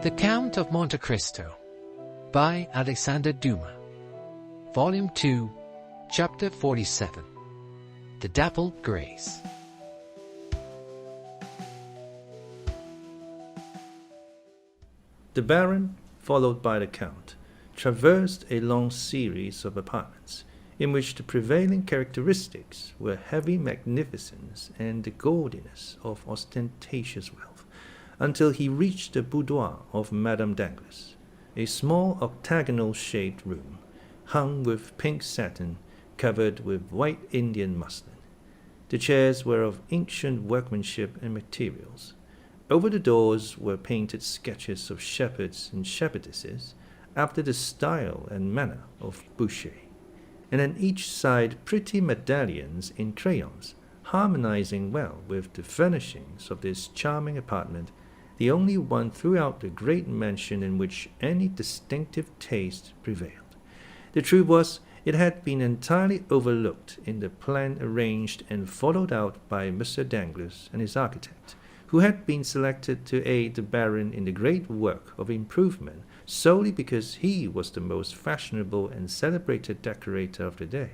The Count of Monte Cristo by Alexandre Dumas, Volume 2, Chapter 47, The Dappled Grace. The Baron, followed by the Count, traversed a long series of apartments, in which the prevailing characteristics were heavy magnificence and the gaudiness of ostentatious wealth, until he reached the boudoir of Madame Danglars, a small octagonal-shaped room, hung with pink satin, covered with white Indian muslin. The chairs were of ancient workmanship and materials. Over the doors were painted sketches of shepherds and shepherdesses, after the style and manner of Boucher, and on each side pretty medallions in crayons, harmonizing well with the furnishings of this charming apartment, the only one throughout the great mansion in which any distinctive taste prevailed. The truth was, it had been entirely overlooked in the plan arranged and followed out by Mr. Danglars and his architect, who had been selected to aid the Baron in the great work of improvement solely because he was the most fashionable and celebrated decorator of the day.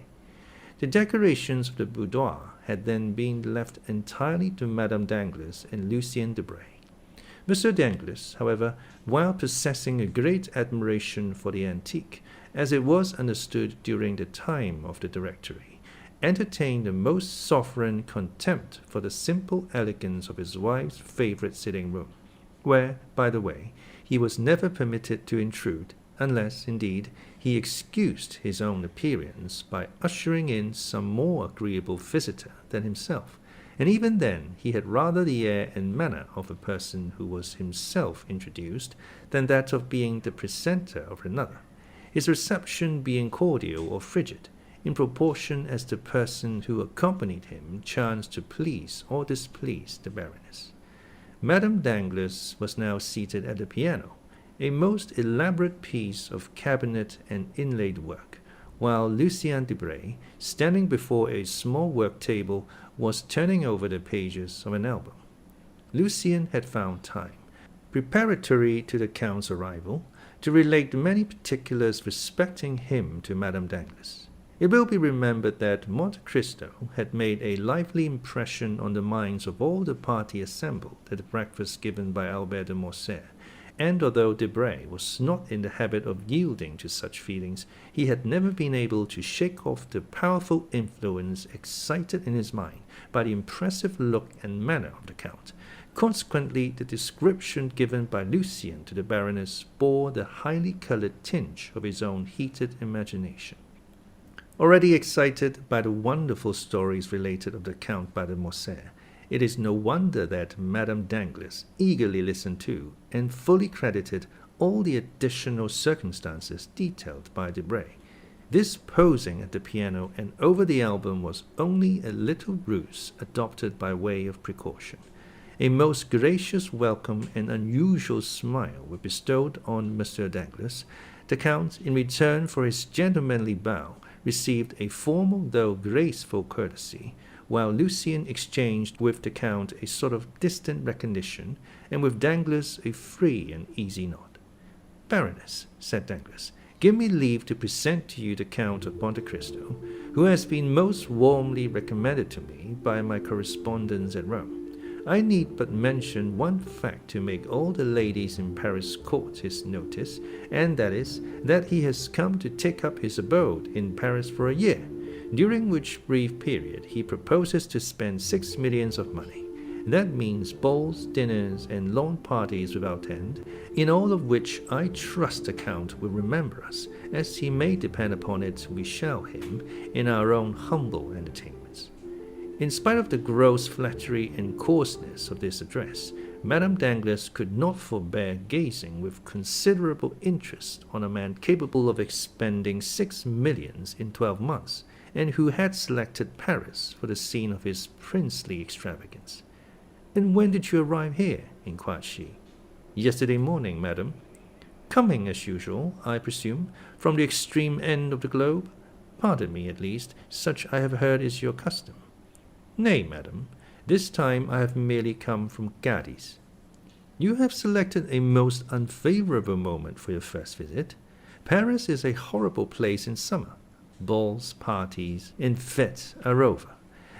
The decorations of the boudoir had then been left entirely to Madame Danglars and Lucien Debray. Mr. Danglars, however, while possessing a great admiration for the antique, as it was understood during the time of the Directory, entertained the most sovereign contempt for the simple elegance of his wife's favourite sitting-room, where, by the way, he was never permitted to intrude, unless, indeed, he excused his own appearance by ushering in some more agreeable visitor than himself, and even then he had rather the air and manner of a person who was himself introduced than that of being the presenter of another, his reception being cordial or frigid, in proportion as the person who accompanied him chanced to please or displease the Baroness. Madame Danglars was now seated at the piano, a most elaborate piece of cabinet and inlaid work, while Lucien Debray, standing before a small work-table, was turning over the pages of an album. Lucien had found time, preparatory to the Count's arrival, to relate many particulars respecting him to Madame Danglars. It will be remembered that Monte Cristo had made a lively impression on the minds of all the party assembled at the breakfast given by Albert de Morcerf, and although Debray was not in the habit of yielding to such feelings, he had never been able to shake off the powerful influence excited in his mind by the impressive look and manner of the Count. Consequently, the description given by Lucien to the Baroness bore the highly coloured tinge of his own heated imagination. Already excited by the wonderful stories related of the Count by de Morcerf, it is no wonder that Madame Danglars eagerly listened to and fully credited all the additional circumstances detailed by Debray. This posing at the piano and over the album was only a little ruse adopted by way of precaution. A most gracious welcome and unusual smile were bestowed on Mr. Danglars. The Count, in return for his gentlemanly bow, received a formal though graceful courtesy, while Lucien exchanged with the Count a sort of distant recognition, and with Danglars a free and easy nod. "Baroness," said Danglars, "give me leave to present to you the Count of Monte Cristo, who has been most warmly recommended to me by my correspondents at Rome. I need but mention one fact to make all the ladies in Paris court his notice, and that is, that he has come to take up his abode in Paris for a year, during which brief period he proposes to spend 6 millions of money. That means balls, dinners, and lawn parties without end, in all of which I trust the Count will remember us, as he may depend upon it we shall him in our own humble entertainments." In spite of the gross flattery and coarseness of this address, Madame Danglars could not forbear gazing with considerable interest on a man capable of expending 6 millions in 12 months, and who had selected Paris for the scene of his princely extravagance. "And when did you arrive here?" inquired she. "Yesterday morning, madam." "Coming, as usual, I presume, from the extreme end of the globe? Pardon me, at least, such I have heard is your custom." "Nay, madam, this time I have merely come from Cadiz." You have selected a most unfavorable moment for your first visit. Paris is a horrible place in summer. Balls, parties, and fêtes are over.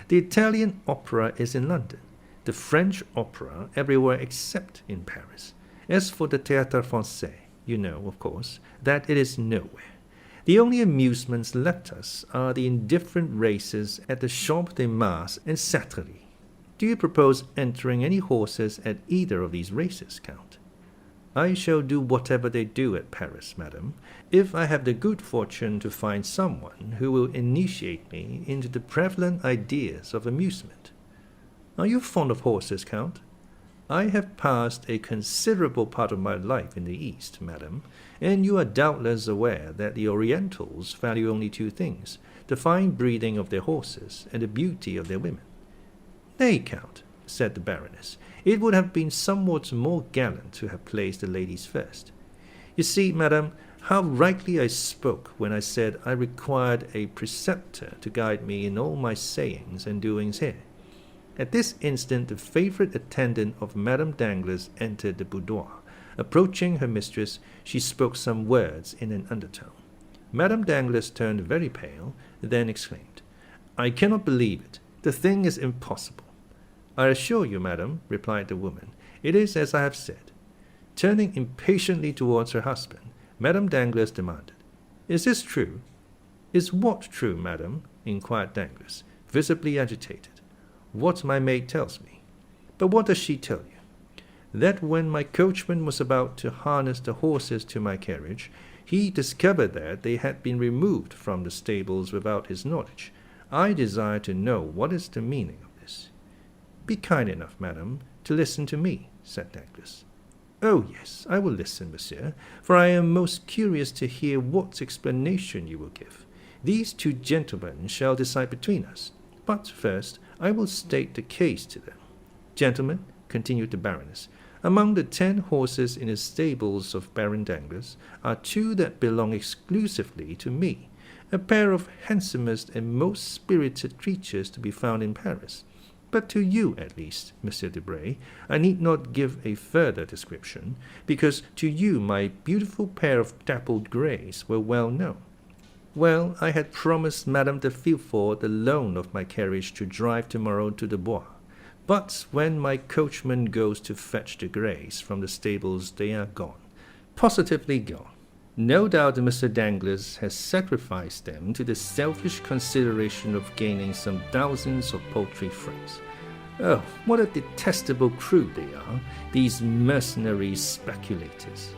The Italian opera is in London. The French opera everywhere except in Paris. As for the Théâtre Français, you know, of course, that it is nowhere. The only amusements left us are the indifferent races at the Champ de Mars and Sacrery. Do you propose entering any horses at either of these races, Count? I shall do whatever they do at Paris, madam, if I have the good fortune to find someone who will initiate me into the prevalent ideas of amusement. Are you fond of horses, Count? I have passed a considerable part of my life in the East, madam, and you are doubtless aware that the Orientals value only two things, the fine breeding of their horses and the beauty of their women. Nay, Count, said the Baroness, it would have been somewhat more gallant to have placed the ladies first. You see, madam, how rightly I spoke when I said I required a preceptor to guide me in all my sayings and doings here. At this instant the favourite attendant of Madame Danglars entered the boudoir. Approaching her mistress, she spoke some words in an undertone. Madame Danglars turned very pale, then exclaimed, I cannot believe it. The thing is impossible. I assure you, madam, replied the woman, it is as I have said. Turning impatiently towards her husband, Madame Danglars demanded, Is this true? Is what true, madam? Inquired Danglars, visibly agitated. What my maid tells me. But what does she tell you? That when my coachman was about to harness the horses to my carriage, he discovered that they had been removed from the stables without his knowledge. I desire to know what is the meaning of this. Be kind enough, madam, to listen to me, said Danglars. Oh, yes, I will listen, monsieur, for I am most curious to hear what explanation you will give. These two gentlemen shall decide between us. But first, I will state the case to them. Gentlemen, continued the Baroness, among the 10 horses in the stables of Baron Danglars are 2 that belong exclusively to me, a pair of handsomest and most spirited creatures to be found in Paris. But to you, at least, Monsieur Debray, I need not give a further description, because to you my beautiful pair of dappled greys were well known. Well, I had promised Madame de Villefort the loan of my carriage to drive tomorrow to the Bois. But when my coachman goes to fetch the greys from the stables, they are gone. Positively gone. No doubt Mr. Danglars has sacrificed them to the selfish consideration of gaining some thousands of paltry francs. Oh, what a detestable crew they are, these mercenary speculators.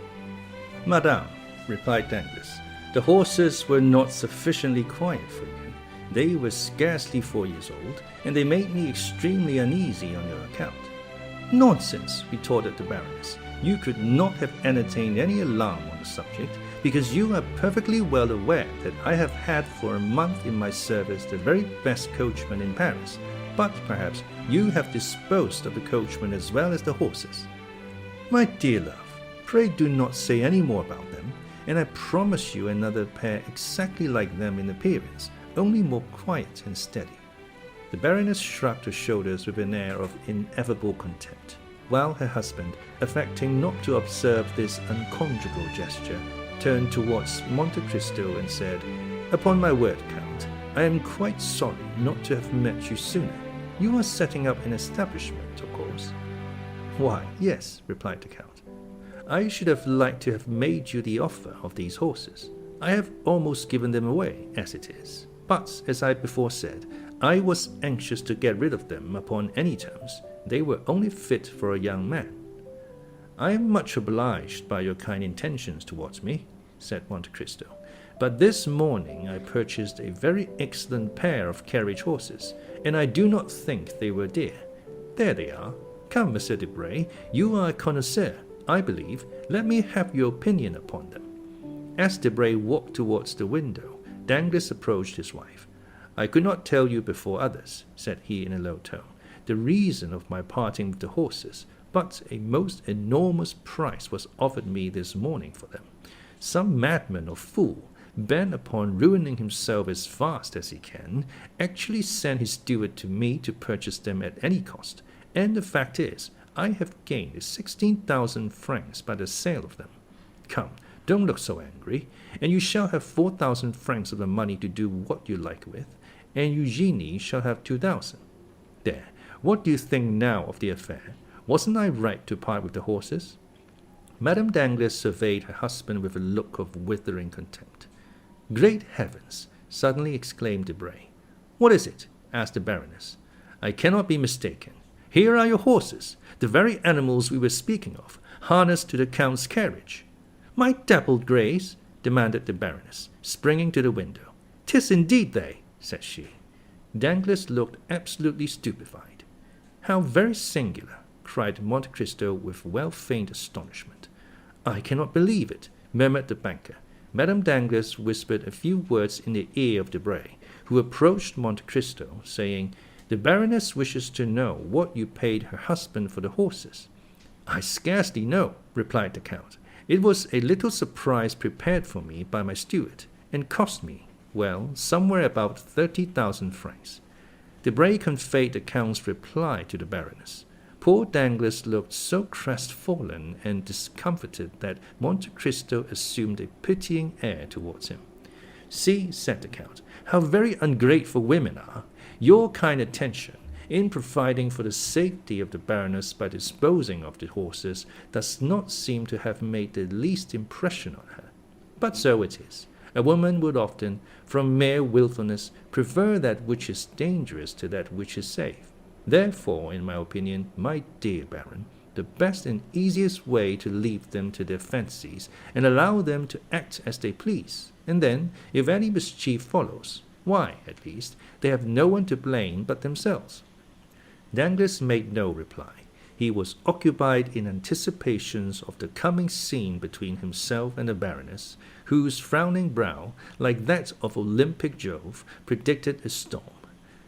Madame, replied Danglars, the horses were not sufficiently quiet for you. They were scarcely 4 years old, and they made me extremely uneasy on your account. Nonsense, retorted the Baroness. You could not have entertained any alarm on the subject, because you are perfectly well aware that I have had for a month in my service the very best coachman in Paris, but perhaps you have disposed of the coachman as well as the horses. My dear love, pray do not say any more about them, and I promise you another pair exactly like them in appearance, only more quiet and steady. The Baroness shrugged her shoulders with an air of ineffable contempt, while her husband, affecting not to observe this unconjugal gesture, turned towards Monte Cristo and said, Upon my word, Count, I am quite sorry not to have met you sooner. You are setting up an establishment, of course. Why, yes, replied the Count. I should have liked to have made you the offer of these horses. I have almost given them away, as it is. But, as I before said, I was anxious to get rid of them upon any terms. They were only fit for a young man. I am much obliged by your kind intentions towards me, said Monte Cristo, but this morning I purchased a very excellent pair of carriage horses, and I do not think they were dear. There they are. Come, Monsieur Debray, you are a connoisseur, I believe. Let me have your opinion upon them. As Debray walked towards the window, Danglars approached his wife. I could not tell you before others, said he in a low tone, the reason of my parting with the horses, but a most enormous price was offered me this morning for them. Some madman or fool, bent upon ruining himself as fast as he can, actually sent his steward to me to purchase them at any cost, and the fact is, I have gained 16,000 francs by the sale of them. Come, don't look so angry, and you shall have 4,000 francs of the money to do what you like with, and Eugenie shall have 2,000. There, what do you think now of the affair? Wasn't I right to part with the horses?" Madame Danglars surveyed her husband with a look of withering contempt. "Great heavens!" suddenly exclaimed Debray. "What is it?" asked the Baroness. "I cannot be mistaken. Here are your horses, the very animals we were speaking of, harnessed to the Count's carriage." "My dappled greys?" demanded the Baroness, springing to the window. "'Tis indeed they," said she. Danglars looked absolutely stupefied. "How very singular!" cried Monte Cristo with well-feigned astonishment. "I cannot believe it," murmured the banker. Madame Danglars whispered a few words in the ear of Debray, who approached Monte Cristo, saying, "The Baroness wishes to know what you paid her husband for the horses." "I scarcely know," replied the Count. "It was a little surprise prepared for me by my steward, and cost me, well, somewhere about 30,000 francs. Debray conveyed the Count's reply to the Baroness. Poor Danglars looked so crestfallen and discomfited that Monte Cristo assumed a pitying air towards him. "See," said the Count, "how very ungrateful women are. Your kind attention, in providing for the safety of the Baroness by disposing of the horses, does not seem to have made the least impression on her. But so it is. A woman would often, from mere wilfulness, prefer that which is dangerous to that which is safe. Therefore, in my opinion, my dear Baron, the best and easiest way to leave them to their fancies, and allow them to act as they please, and then, if any mischief follows, why, at least, they have no one to blame but themselves." Danglars made no reply. He was occupied in anticipations of the coming scene between himself and the Baroness, whose frowning brow, like that of Olympic Jove, predicted a storm.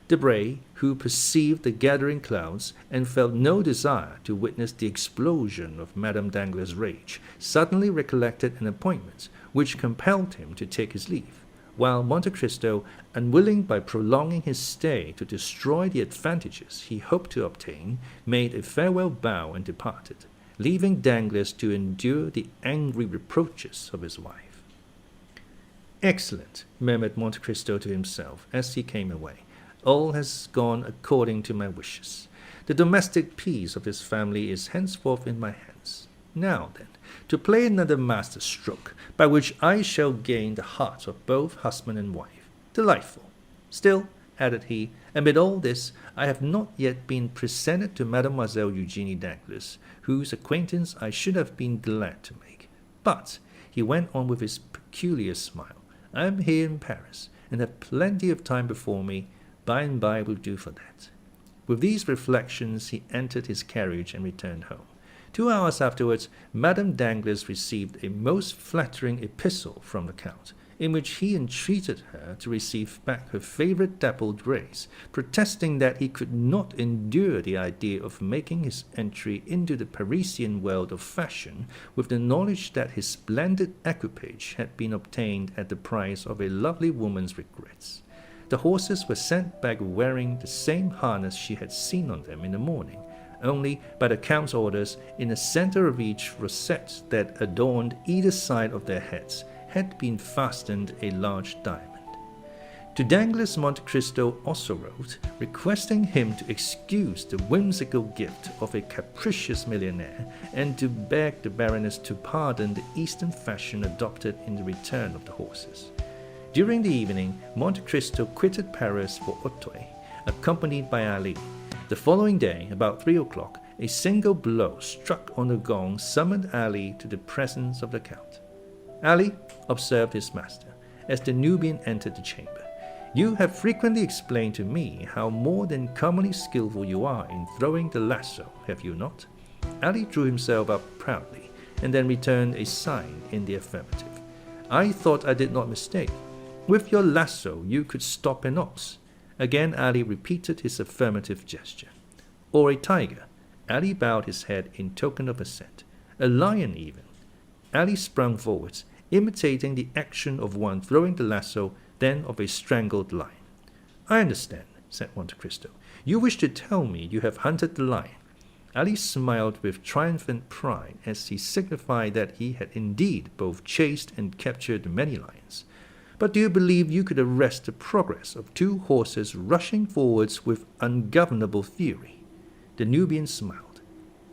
Debray, who perceived the gathering clouds and felt no desire to witness the explosion of Madame Danglars' rage, suddenly recollected an appointment which compelled him to take his leave, while Monte Cristo, unwilling by prolonging his stay to destroy the advantages he hoped to obtain, made a farewell bow and departed, leaving Danglars to endure the angry reproaches of his wife. "Excellent," murmured Monte Cristo to himself as he came away. "All has gone according to my wishes. The domestic peace of this family is henceforth in my hands. Now, then, to play another master stroke, by which I shall gain the hearts of both husband and wife. Delightful! Still," added he, "amid all this, I have not yet been presented to Mademoiselle Eugenie Danglars, whose acquaintance I should have been glad to make. But," he went on with his peculiar smile, "I am here in Paris, and have plenty of time before me. By and by will do for that." With these reflections he entered his carriage and returned home. 2 hours afterwards, Madame Danglars received a most flattering epistle from the Count, in which he entreated her to receive back her favorite dappled greys, protesting that he could not endure the idea of making his entry into the Parisian world of fashion with the knowledge that his splendid equipage had been obtained at the price of a lovely woman's regrets. The horses were sent back wearing the same harness she had seen on them in the morning, only, by the Count's orders, in the center of each rosette that adorned either side of their heads had been fastened a large diamond. To Danglars, Monte Cristo also wrote, requesting him to excuse the whimsical gift of a capricious millionaire, and to beg the Baroness to pardon the Eastern fashion adopted in the return of the horses. During the evening, Monte Cristo quitted Paris for Auteuil, accompanied by Ali. The following day, about 3 o'clock, a single blow struck on the gong summoned Ali to the presence of the Count. "Ali," observed his master, as the Nubian entered the chamber, "you have frequently explained to me how more than commonly skillful you are in throwing the lasso, have you not?" Ali drew himself up proudly, and then returned a sign in the affirmative. "I thought I did not mistake. With your lasso you could stop an ox." Again Ali repeated his affirmative gesture. "Or a tiger." Ali bowed his head in token of assent. "A lion even." Ali sprung forwards, imitating the action of one throwing the lasso, then of a strangled lion. "I understand," said Monte Cristo. "You wish to tell me you have hunted the lion." Ali smiled with triumphant pride as he signified that he had indeed both chased and captured many lions. But do you believe you could arrest the progress of 2 horses rushing forwards with ungovernable fury? The Nubian smiled.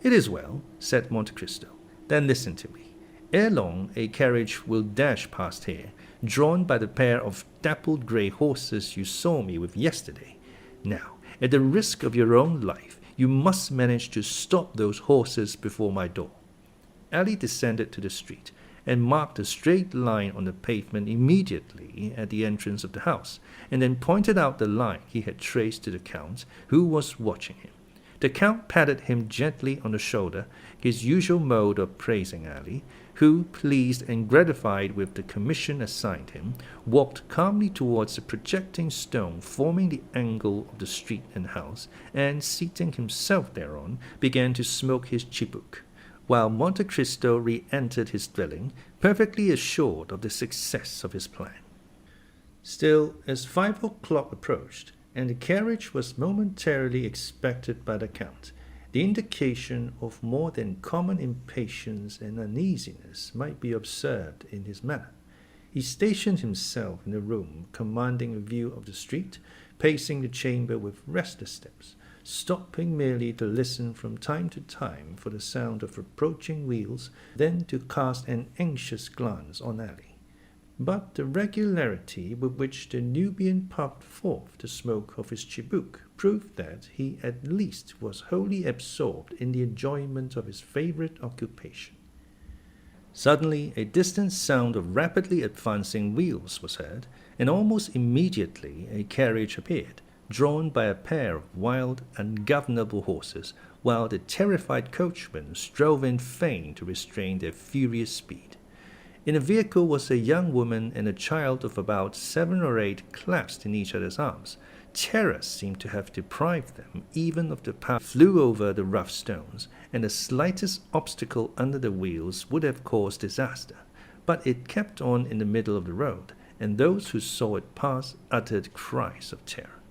It is well, said Monte Cristo. Then listen to me. Ere long a carriage will dash past here, drawn by the pair of dappled grey horses you saw me with yesterday. Now, at the risk of your own life, you must manage to stop those horses before my door. Ali descended to the street, and marked a straight line on the pavement immediately at the entrance of the house, and then pointed out the line he had traced to the Count, who was watching him. The Count patted him gently on the shoulder, his usual mode of praising Ali, who, pleased and gratified with the commission assigned him, walked calmly towards the projecting stone forming the angle of the street and house, and, seating himself thereon, began to smoke his chibouque, while Monte Cristo re-entered his dwelling, perfectly assured of the success of his plan. Still, as 5 o'clock approached, and the carriage was momentarily expected by the Count, the indication of more than common impatience and uneasiness might be observed in his manner. He stationed himself in a room commanding a view of the street, pacing the chamber with restless steps, stopping merely to listen from time to time for the sound of approaching wheels, then to cast an anxious glance on Ali. But the regularity with which the Nubian puffed forth the smoke of his chibouque proved that he at least was wholly absorbed in the enjoyment of his favorite occupation. Suddenly a distant sound of rapidly advancing wheels was heard, and almost immediately a carriage appeared, drawn by a pair of wild, ungovernable horses, while the terrified coachman strove in vain to restrain their furious speed. In the vehicle was a young woman and a child of about 7 or 8 clasped in each other's arms. Terror seemed to have deprived them even of the power to flew over the rough stones, and the slightest obstacle under the wheels would have caused disaster. But it kept on in the middle of the road, and those who saw it pass uttered cries of terror.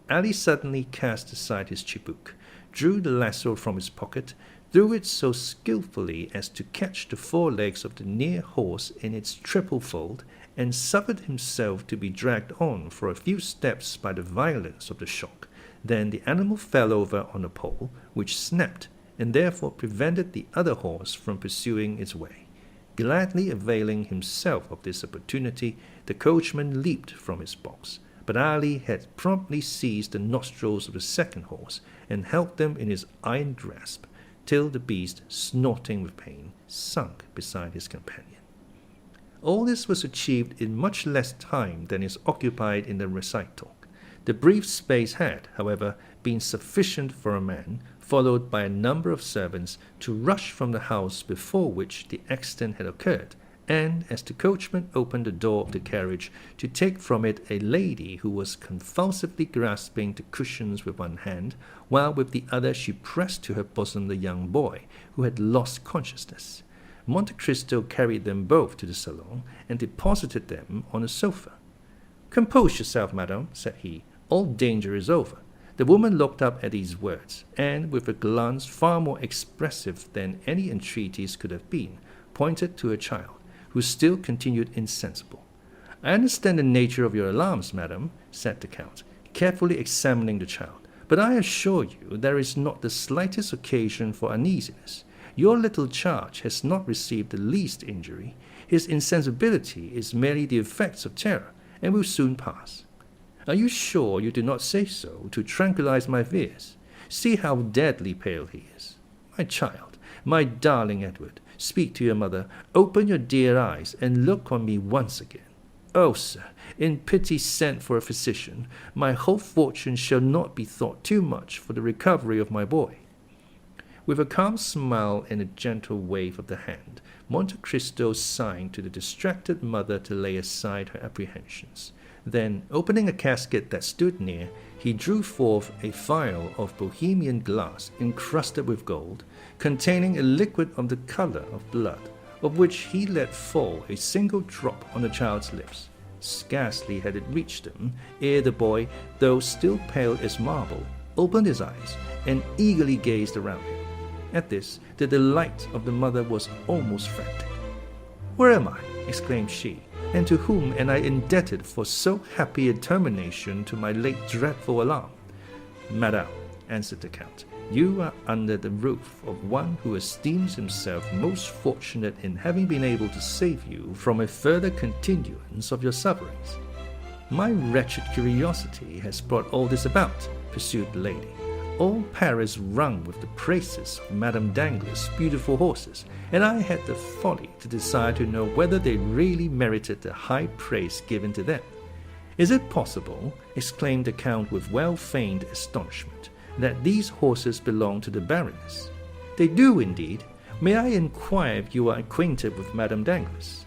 Ali suddenly cast aside his chibouque, drew the lasso from his pocket, threw it so skilfully as to catch the forelegs of the near horse in its triple fold, and suffered himself to be dragged on for a few steps by the violence of the shock. Then the animal fell over on a pole, which snapped, and therefore prevented the other horse from pursuing its way. Gladly availing himself of this opportunity, the coachman leaped from his box, but Ali had promptly seized the nostrils of the second horse and held them in his iron grasp, till the beast, snorting with pain, sunk beside his companion. All this was achieved in much less time than is occupied in the recital. The brief space had, however, been sufficient for a man, followed by a number of servants, to rush from the house before which the accident had occurred, and, as the coachman opened the door of the carriage, to take from it a lady who was convulsively grasping the cushions with one hand, while with the other she pressed to her bosom the young boy, who had lost consciousness. Monte Cristo carried them both to the salon, and deposited them on a sofa. "Compose yourself, madame," said he. "All danger is over." The woman looked up at these words, and, with a glance far more expressive than any entreaties could have been, pointed to her child, who still continued insensible. "I understand the nature of your alarms, madam," said the Count, carefully examining the child, "but I assure you there is not the slightest occasion for uneasiness. Your little charge has not received the least injury. His insensibility is merely the effects of terror, and will soon pass." "Are you sure you do not say so to tranquilize my fears? See how deadly pale he is. My child, my darling Edward, speak to your mother, open your dear eyes, and look on me once again. Oh, sir, in pity send for a physician. My whole fortune shall not be thought too much for the recovery of my boy." With a calm smile and a gentle wave of the hand, Monte Cristo signed to the distracted mother to lay aside her apprehensions. Then, opening a casket that stood near, he drew forth a phial of Bohemian glass encrusted with gold, containing a liquid of the color of blood, of which he let fall a single drop on the child's lips. Scarcely had it reached them, ere the boy, though still pale as marble, opened his eyes and eagerly gazed around him. At this, the delight of the mother was almost frantic. "Where am I?" exclaimed she, "and to whom am I indebted for so happy a termination to my late dreadful alarm?" "Madame," answered the Count, "you are under the roof of one who esteems himself most fortunate in having been able to save you from a further continuance of your sufferings." "My wretched curiosity has brought all this about," pursued the lady. "All Paris rung with the praises of Madame Danglars' beautiful horses, and I had the folly to desire to know whether they really merited the high praise given to them." "Is it possible," exclaimed the Count with well-feigned astonishment, "that these horses belong to the Baroness?" "They do, indeed. May I inquire if you are acquainted with Madame Danglars?"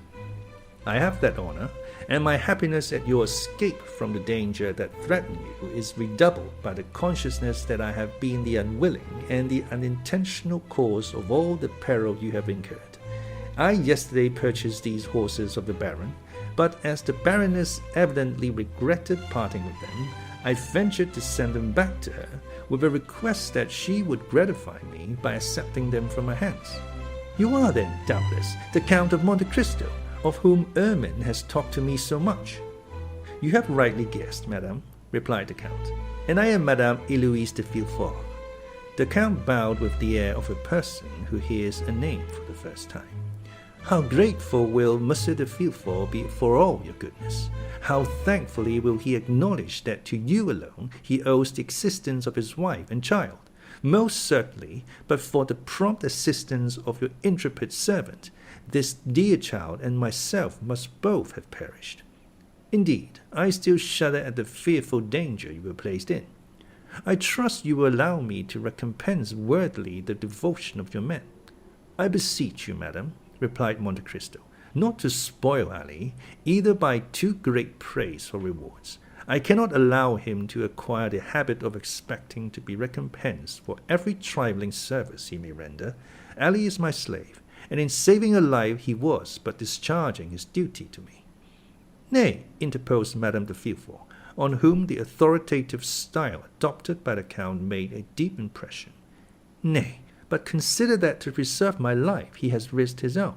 "I have that honor, and my happiness at your escape from the danger that threatened you is redoubled by the consciousness that I have been the unwilling and the unintentional cause of all the peril you have incurred. I yesterday purchased these horses of the Baron, but as the Baroness evidently regretted parting with them, I ventured to send them back to her with a request that she would gratify me by accepting them from her hands." "You are then, doubtless, the Count of Monte Cristo, of whom Mme has talked to me so much." "You have rightly guessed, madame," replied the Count, "and I am Madame Héloïse de Villefort." The Count bowed with the air of a person who hears a name for the first time. "How grateful will Monsieur de Villefort be for all your goodness! How thankfully will he acknowledge that to you alone he owes the existence of his wife and child! Most certainly, but for the prompt assistance of your intrepid servant, this dear child and myself must both have perished. Indeed, I still shudder at the fearful danger you were placed in. I trust you will allow me to recompense worthily the devotion of your men." "I beseech you, madam," replied Monte Cristo, "not to spoil Ali, either by too great praise or rewards. I cannot allow him to acquire the habit of expecting to be recompensed for every trifling service he may render. Ali is my slave, and in saving a life he was but discharging his duty to me." "Nay," interposed Madame de Villefort, on whom the authoritative style adopted by the Count made a deep impression. "Nay, but consider that to preserve my life he has risked his own."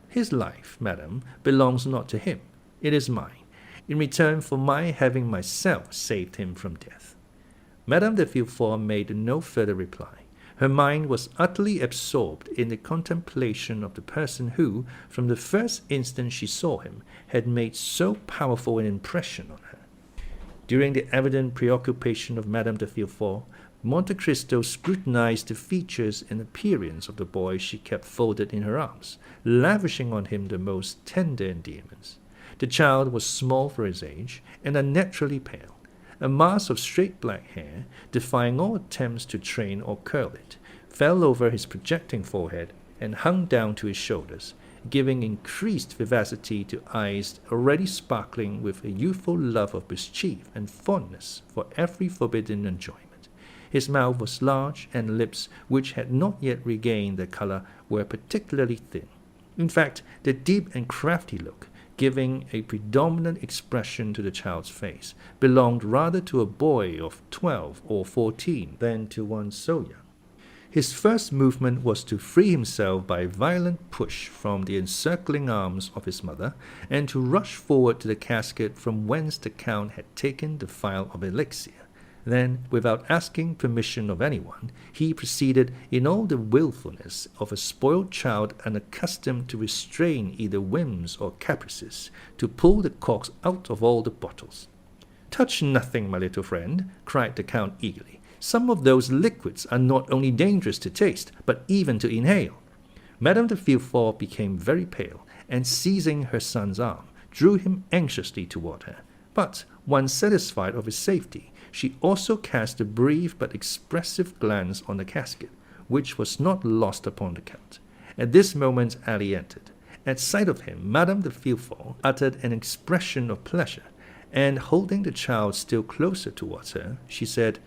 "His life, madam, belongs not to him. It is mine, in return for my having myself saved him from death." Madame de Villefort made no further reply. Her mind was utterly absorbed in the contemplation of the person who, from the first instant she saw him, had made so powerful an impression on her. During the evident preoccupation of Madame de Villefort, Monte Cristo scrutinized the features and appearance of the boy she kept folded in her arms, lavishing on him the most tender endearments. The child was small for his age, and unnaturally pale. A mass of straight black hair, defying all attempts to train or curl it, fell over his projecting forehead and hung down to his shoulders, giving increased vivacity to eyes already sparkling with a youthful love of mischief and fondness for every forbidden enjoyment. His mouth was large, and lips, which had not yet regained their color, were particularly thin. In fact, the deep and crafty look, giving a predominant expression to the child's face, belonged rather to a boy of 12 or 14 than to one so young. His first movement was to free himself by a violent push from the encircling arms of his mother, and to rush forward to the casket from whence the Count had taken the phial of elixir. Then, without asking permission of anyone, he proceeded, in all the wilfulness of a spoiled child unaccustomed to restrain either whims or caprices, to pull the corks out of all the bottles. "Touch nothing, my little friend," cried the Count eagerly. "Some of those liquids are not only dangerous to taste, but even to inhale." Madame de Villefort became very pale, and seizing her son's arm, drew him anxiously toward her. But, once satisfied of his safety, she also cast a brief but expressive glance on the casket, which was not lost upon the Count. At this moment Ali entered. At sight of him, Madame de Villefort uttered an expression of pleasure, and holding the child still closer towards her, she said,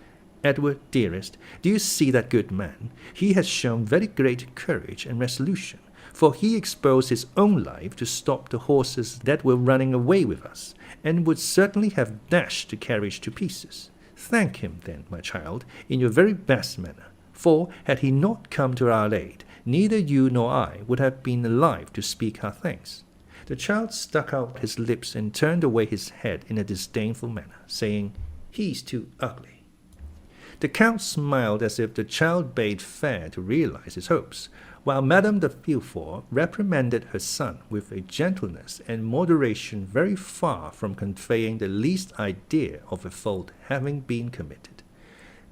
"Edward, dearest, do you see that good man? He has shown very great courage and resolution, for he exposed his own life to stop the horses that were running away with us, and would certainly have dashed the carriage to pieces. Thank him, then, my child, in your very best manner, for had he not come to our aid, neither you nor I would have been alive to speak our thanks." The child stuck out his lips and turned away his head in a disdainful manner, saying, "He's too ugly." The Count smiled as if the child bade fair to realize his hopes, while Madame de Villefort reprimanded her son with a gentleness and moderation very far from conveying the least idea of a fault having been committed.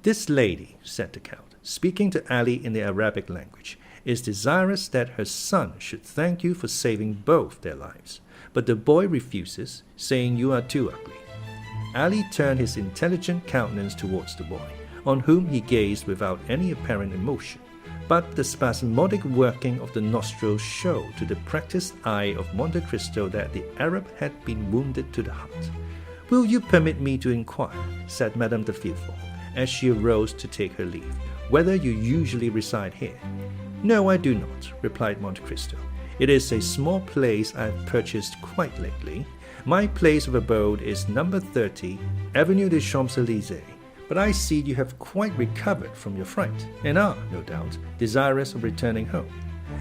"This lady," said the Count, speaking to Ali in the Arabic language, "is desirous that her son should thank you for saving both their lives, but the boy refuses, saying you are too ugly." Ali turned his intelligent countenance towards the boy, on whom he gazed without any apparent emotion, but the spasmodic working of the nostrils showed to the practiced eye of Monte Cristo that the Arab had been wounded to the heart. "Will you permit me to inquire," said Madame de Villefort, as she arose to take her leave, "whether you usually reside here?" "No, I do not," replied Monte Cristo. "It is a small place I have purchased quite lately. My place of abode is number 30, Avenue des Champs-Élysées. But I see you have quite recovered from your fright, and are, no doubt, desirous of returning home.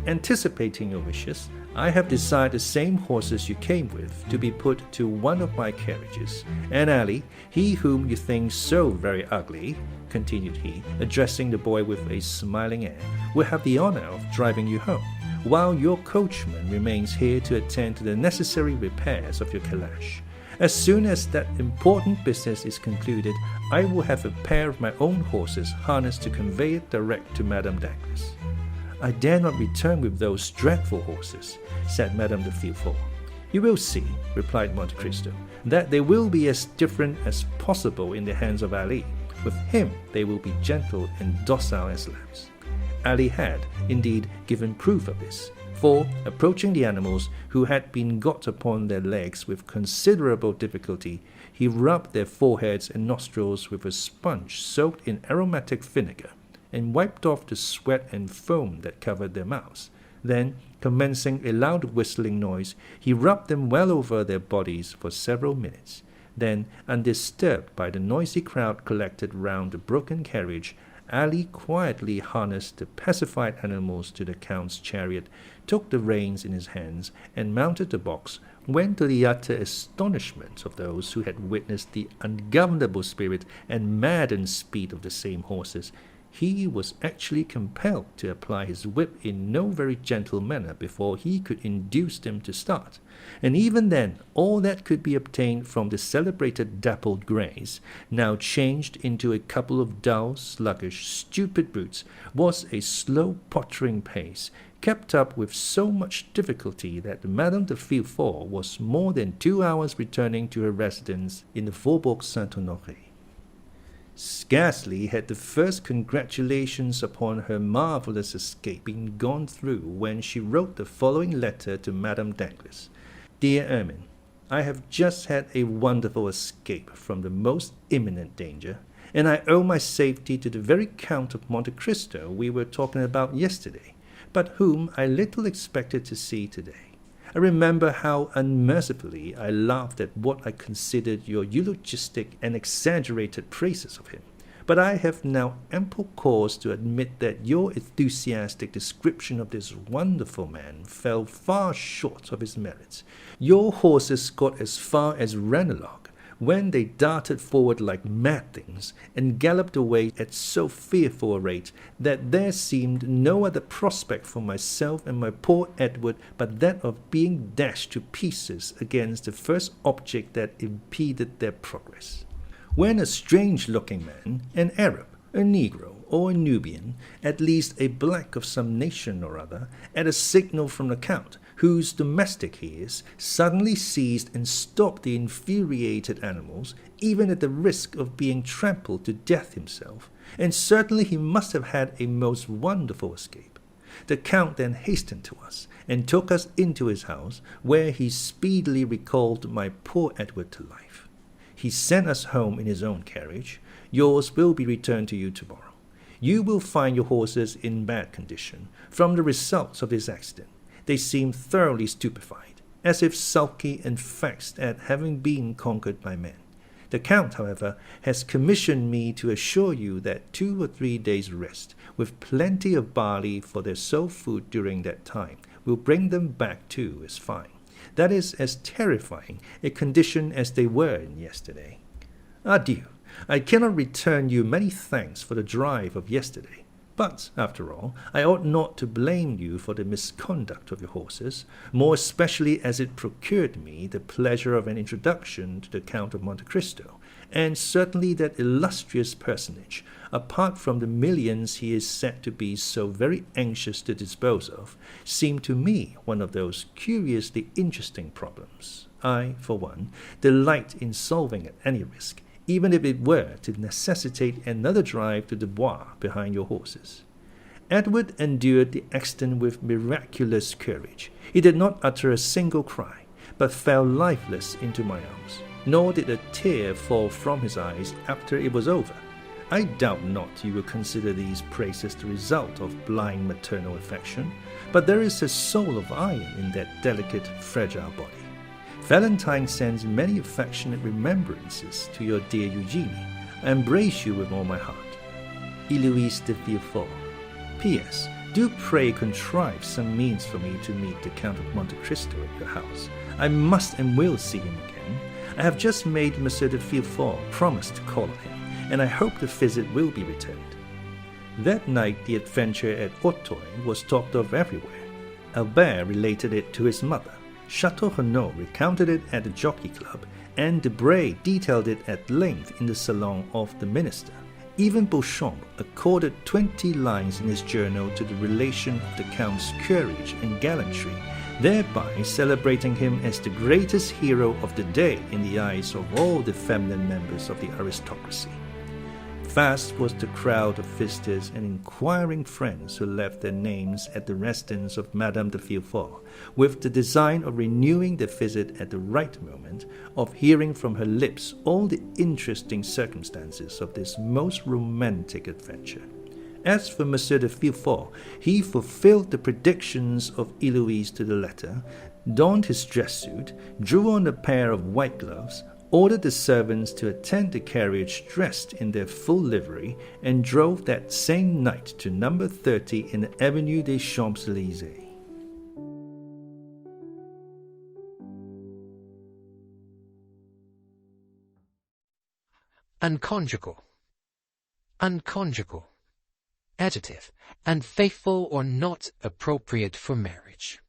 Anticipating your wishes, I have desired the same horses you came with to be put to one of my carriages, and Ali, he whom you think so very ugly," continued he, addressing the boy with a smiling air, "will have the honor of driving you home, while your coachman remains here to attend to the necessary repairs of your calash. As soon as that important business is concluded, I will have a pair of my own horses harnessed to convey it direct to Madame Danglars." "I dare not return with those dreadful horses," said Madame de Villefort. "You will see," replied Monte Cristo, "that they will be as different as possible in the hands of Ali. With him they will be gentle and docile as lambs." Ali had, indeed, given proof of this, for, approaching the animals, who had been got upon their legs with considerable difficulty, he rubbed their foreheads and nostrils with a sponge soaked in aromatic vinegar, and wiped off the sweat and foam that covered their mouths. Then, commencing a loud whistling noise, he rubbed them well over their bodies for several minutes. Then, undisturbed by the noisy crowd collected round the broken carriage, Ali quietly harnessed the pacified animals to the Count's chariot, took the reins in his hands, and mounted the box, when, to the utter astonishment of those who had witnessed the ungovernable spirit and maddened speed of the same horses, he was actually compelled to apply his whip in no very gentle manner before he could induce them to start. And even then, all that could be obtained from the celebrated dappled greys, now changed into a couple of dull, sluggish, stupid brutes, was a slow pottering pace, kept up with so much difficulty that Madame de Villefort was more than 2 hours returning to her residence in the Faubourg Saint-Honoré. Scarcely had the first congratulations upon her marvelous escape been gone through when she wrote the following letter to Madame Danglars. "Dear Mme, I have just had a wonderful escape from the most imminent danger, and I owe my safety to the very Count of Monte Cristo we were talking about yesterday, but whom I little expected to see today. I remember how unmercifully I laughed at what I considered your eulogistic and exaggerated praises of him. But I have now ample cause to admit that your enthusiastic description of this wonderful man fell far short of his merits. Your horses got as far as Ranelagh, when they darted forward like mad things, and galloped away at so fearful a rate that there seemed no other prospect for myself and my poor Edward but that of being dashed to pieces against the first object that impeded their progress. When a strange-looking man, an Arab, a Negro, or a Nubian, at least a black of some nation or other, at a signal from the Count, whose domestic he is, suddenly seized and stopped the infuriated animals, even at the risk of being trampled to death himself, and certainly he must have had a most wonderful escape. The Count then hastened to us, and took us into his house, where he speedily recalled my poor Edward to life. He sent us home in his own carriage. Yours will be returned to you tomorrow. You will find your horses in bad condition, from the results of this accident. They seem thoroughly stupefied, as if sulky and vexed at having been conquered by men. The Count, however, has commissioned me to assure you that 2 or 3 days' rest, with plenty of barley for their sole food during that time, will bring them back too as fine. That is as terrifying a condition as they were in yesterday. Adieu. I cannot return you many thanks for the drive of yesterday. But, after all, I ought not to blame you for the misconduct of your horses, more especially as it procured me the pleasure of an introduction to the Count of Monte Cristo, and certainly that illustrious personage, apart from the millions he is said to be so very anxious to dispose of, seemed to me one of those curiously interesting problems I, for one, delight in solving at any risk, even if it were to necessitate another drive to the Bois behind your horses. Edward endured the accident with miraculous courage. He did not utter a single cry, but fell lifeless into my arms, nor did a tear fall from his eyes after it was over. I doubt not you will consider these praises the result of blind maternal affection, but there is a soul of iron in that delicate, fragile body. Valentine sends many affectionate remembrances to your dear Eugenie. I embrace you with all my heart. Eloise de Villefort. P.S. Do pray contrive some means for me to meet the Count of Monte Cristo at your house. I must and will see him again. I have just made Monsieur de Villefort promise to call on him, and I hope the visit will be returned. That night the adventure at Auteuil was talked of everywhere. Albert related it to his mother. Château-Renaud recounted it at the Jockey Club, and Debray detailed it at length in the salon of the minister. Even Beauchamp accorded 20 lines in his journal to the relation of the Count's courage and gallantry, thereby celebrating him as the greatest hero of the day in the eyes of all the feminine members of the aristocracy. Vast was the crowd of visitors and inquiring friends who left their names at the residence of Madame de Villefort, with the design of renewing the visit at the right moment, of hearing from her lips all the interesting circumstances of this most romantic adventure. As for Monsieur de Villefort, he fulfilled the predictions of Eloise to the letter, donned his dress suit, drew on a pair of white gloves, ordered the servants to attend the carriage dressed in their full livery, and drove that same night to number 30 in the Avenue des Champs-Élysées. Unconjugal. Unconjugal. Adjective. Unfaithful or not appropriate for marriage.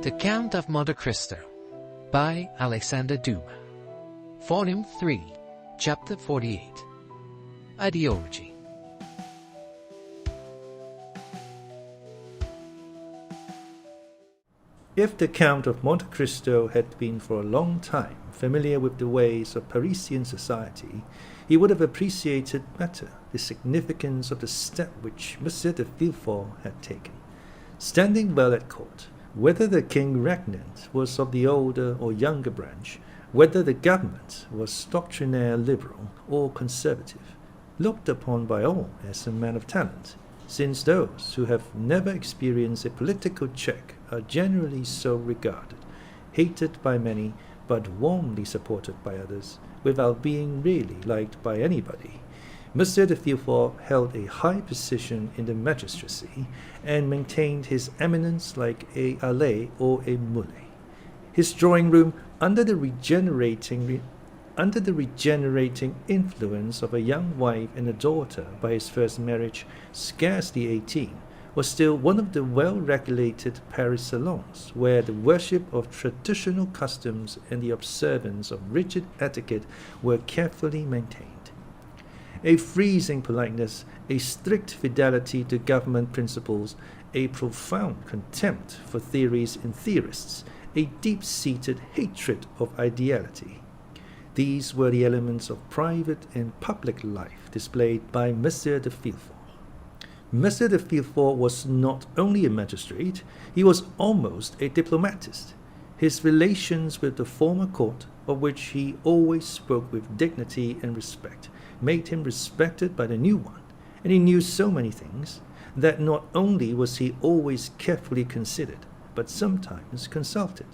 The Count of Monte Cristo by Alexandre Dumas. Volume 3, Chapter 48. Ideology. If the Count of Monte Cristo had been for a long time familiar with the ways of Parisian society, he would have appreciated better the significance of the step which Monsieur de Villefort had taken. Standing well at court, whether the king regnant was of the older or younger branch, whether the government was doctrinaire liberal or conservative, looked upon by all as a man of talent, since those who have never experienced a political check are generally so regarded, hated by many, but warmly supported by others, without being really liked by anybody. Monsieur de Villefort held a high position in the magistracy, and maintained his eminence like a Allais or a Mullet. His drawing-room, under the regenerating influence of a young wife and a daughter by his first marriage, scarcely 18, was still one of the well-regulated Paris salons, where the worship of traditional customs and the observance of rigid etiquette were carefully maintained. A freezing politeness, a strict fidelity to government principles, a profound contempt for theories and theorists, a deep-seated hatred of ideality. These were the elements of private and public life displayed by Monsieur de Villefort. Monsieur de Villefort was not only a magistrate, he was almost a diplomatist. His relations with the former court, of which he always spoke with dignity and respect, made him respected by the new one, and he knew so many things. that not only was he always carefully considered, but sometimes consulted.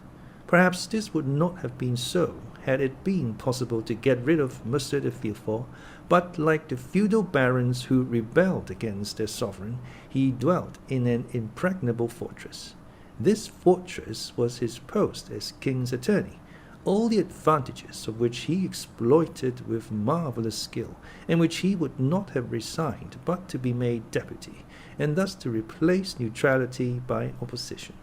Perhaps this would not have been so had it been possible to get rid of M. de Villefort, but like the feudal barons who rebelled against their sovereign, he dwelt in an impregnable fortress. This fortress was his post as king's attorney, all the advantages of which he exploited with marvelous skill, and which he would not have resigned but to be made deputy, and thus to replace neutrality by opposition.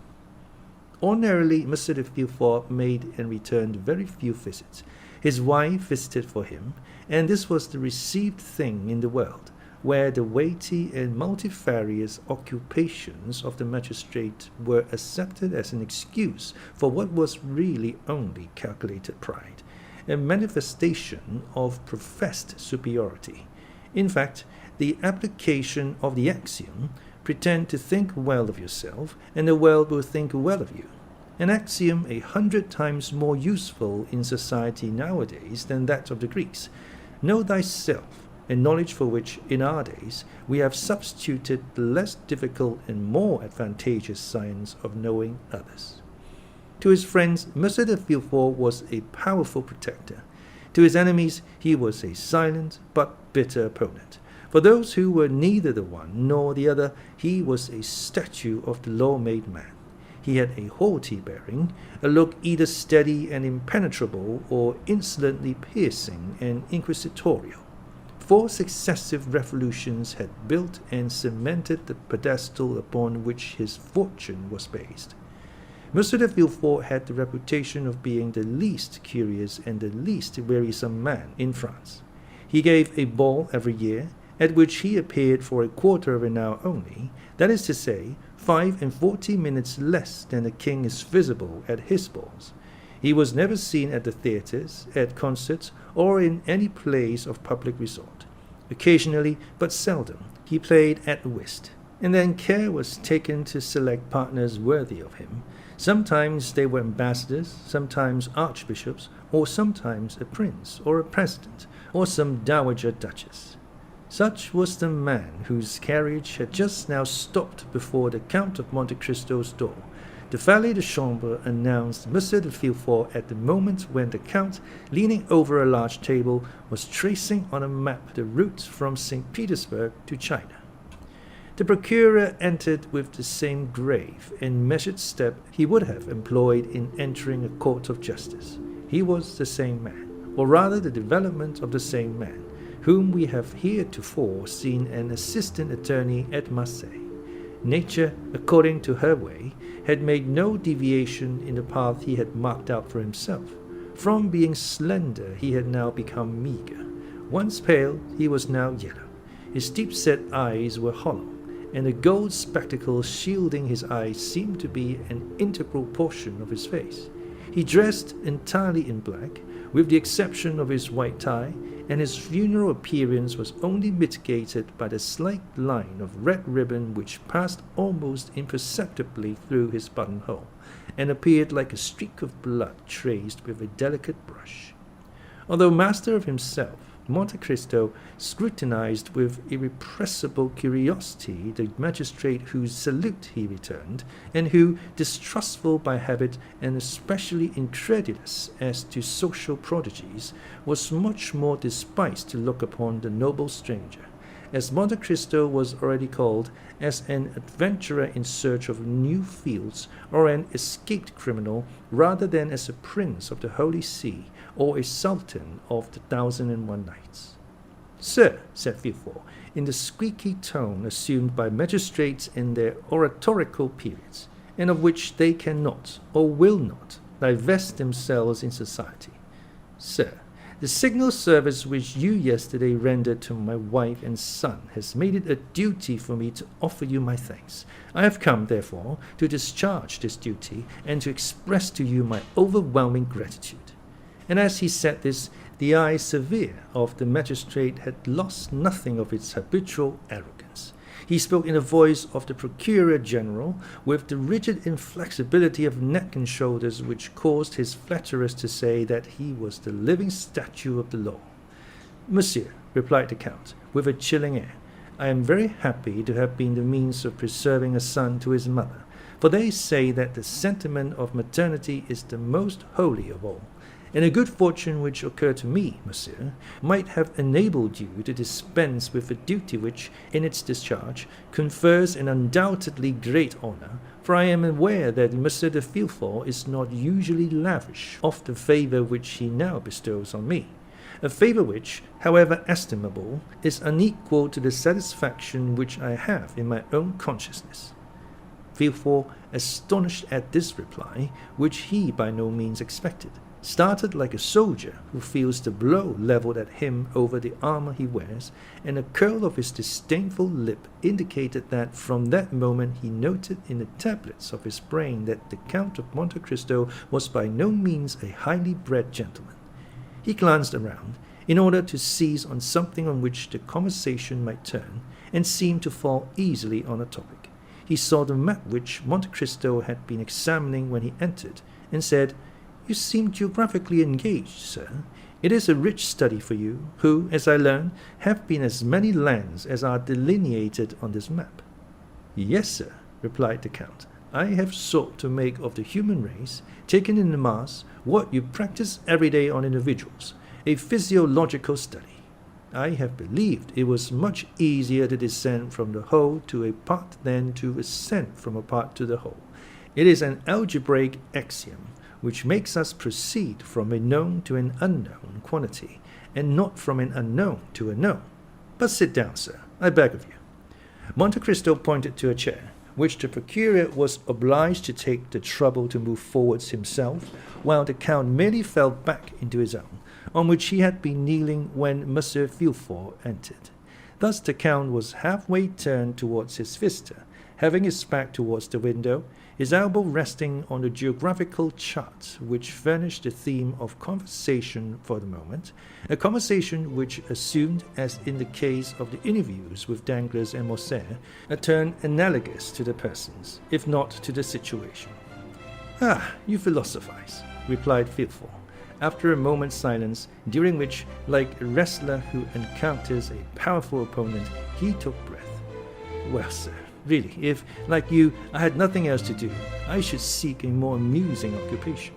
Ordinarily, M. de Villefort made and returned very few visits. His wife visited for him, and this was the received thing in the world, where the weighty and multifarious occupations of the magistrate were accepted as an excuse for what was really only calculated pride, a manifestation of professed superiority. In fact, the application of the axiom, pretend to think well of yourself, and the world will think well of you, an axiom 100 times more useful in society nowadays than that of the Greeks. Know thyself, a knowledge for which, in our days, we have substituted the less difficult and more advantageous science of knowing others. To his friends, M. de Villefort was a powerful protector. To his enemies, he was a silent but bitter opponent. For those who were neither the one nor the other, he was a statue of the law-made man. He had a haughty bearing, a look either steady and impenetrable or insolently piercing and inquisitorial. 4 successive revolutions had built and cemented the pedestal upon which his fortune was based. M. de Villefort had the reputation of being the least curious and the least wearisome man in France. He gave a ball every year, at which he appeared for a quarter of an hour only, that is to say, 5 and 40 minutes less than the king is visible at his balls. He was never seen at the theatres, at concerts, or in any place of public resort. Occasionally, but seldom, he played at whist, and then care was taken to select partners worthy of him. Sometimes they were ambassadors, sometimes archbishops, or sometimes a prince, or a president, or some dowager duchess. Such was the man whose carriage had just now stopped before the Count of Monte Cristo's door. The valet de chambre announced M. de Villefort at the moment when the Count, leaning over a large table, was tracing on a map the route from St. Petersburg to China. The procurer entered with the same grave and measured step he would have employed in entering a court of justice. He was the same man, or rather the development of the same man, whom we have heretofore seen an assistant attorney at Marseille. Nature, according to her way, had made no deviation in the path he had marked out for himself. From being slender, he had now become meagre. Once pale, he was now yellow. His deep-set eyes were hollow, and the gold spectacles shielding his eyes seemed to be an integral portion of his face. He dressed entirely in black, with the exception of his white tie, and his funeral appearance was only mitigated by the slight line of red ribbon which passed almost imperceptibly through his buttonhole, and appeared like a streak of blood traced with a delicate brush. Although master of himself, Monte Cristo scrutinized with irrepressible curiosity the magistrate whose salute he returned, and who, distrustful by habit and especially incredulous as to social prodigies, was much more despised to look upon the noble stranger, as Monte Cristo was already called, as an adventurer in search of new fields, or an escaped criminal, rather than as a prince of the Holy See, or a sultan of the 1001 Nights. "Sir," said Villefort, in the squeaky tone assumed by magistrates in their oratorical periods, and of which they cannot, or will not, divest themselves in society. "Sir, the signal service which you yesterday rendered to my wife and son has made it a duty for me to offer you my thanks. I have come, therefore, to discharge this duty, and to express to you my overwhelming gratitude." And as he said this, the eye severe of the magistrate had lost nothing of its habitual arrogance. He spoke in the voice of the Procureur General, with the rigid inflexibility of neck and shoulders which caused his flatterers to say that he was the living statue of the law. "Monsieur," replied the Count, with a chilling air, I am very happy to have been the means of preserving a son to his mother, for they say that the sentiment of maternity is the most holy of all, and a good fortune which occurred to me, monsieur, might have enabled you to dispense with a duty which, in its discharge, confers an undoubtedly great honor, for I am aware that Monsieur de Villefort is not usually lavish of the favor which he now bestows on me, a favor which, however estimable, is unequal to the satisfaction which I have in my own consciousness. Villefort, astonished at this reply, which he by no means expected, started like a soldier who feels the blow levelled at him over the armour he wears, and a curl of his disdainful lip indicated that from that moment he noted in the tablets of his brain that the Count of Monte Cristo was by no means a highly bred gentleman. He glanced around, in order to seize on something on which the conversation might turn, and seemed to fall easily on a topic. He saw the map which Monte Cristo had been examining when he entered, and said, "You seem geographically engaged, sir. It is a rich study for you, who, as I learn, have been as many lands as are delineated on this map." "Yes, sir," replied the Count. "I have sought to make of the human race, taken in the mass, what you practice every day on individuals, a physiological study. I have believed it was much easier to descend from the whole to a part than to ascend from a part to the whole. It is an algebraic axiom, which makes us proceed from a known to an unknown quantity, and not from an unknown to a known. But sit down, sir, I beg of you." Monte Cristo pointed to a chair, which the procureur was obliged to take the trouble to move forwards himself, while the Count merely fell back into his own, on which he had been kneeling when Monsieur Villefort entered. Thus the Count was halfway turned towards his visitor, having his back towards the window, his elbow resting on the geographical chart which furnished the theme of conversation for the moment, a conversation which assumed, as in the case of the interviews with Danglars and Monte, a turn analogous to the persons, if not to the situation. "Ah, you philosophize," replied Villefort, after a moment's silence, during which, like a wrestler who encounters a powerful opponent, he took breath. "Well, sir, really, if, like you, I had nothing else to do, I should seek a more amusing occupation."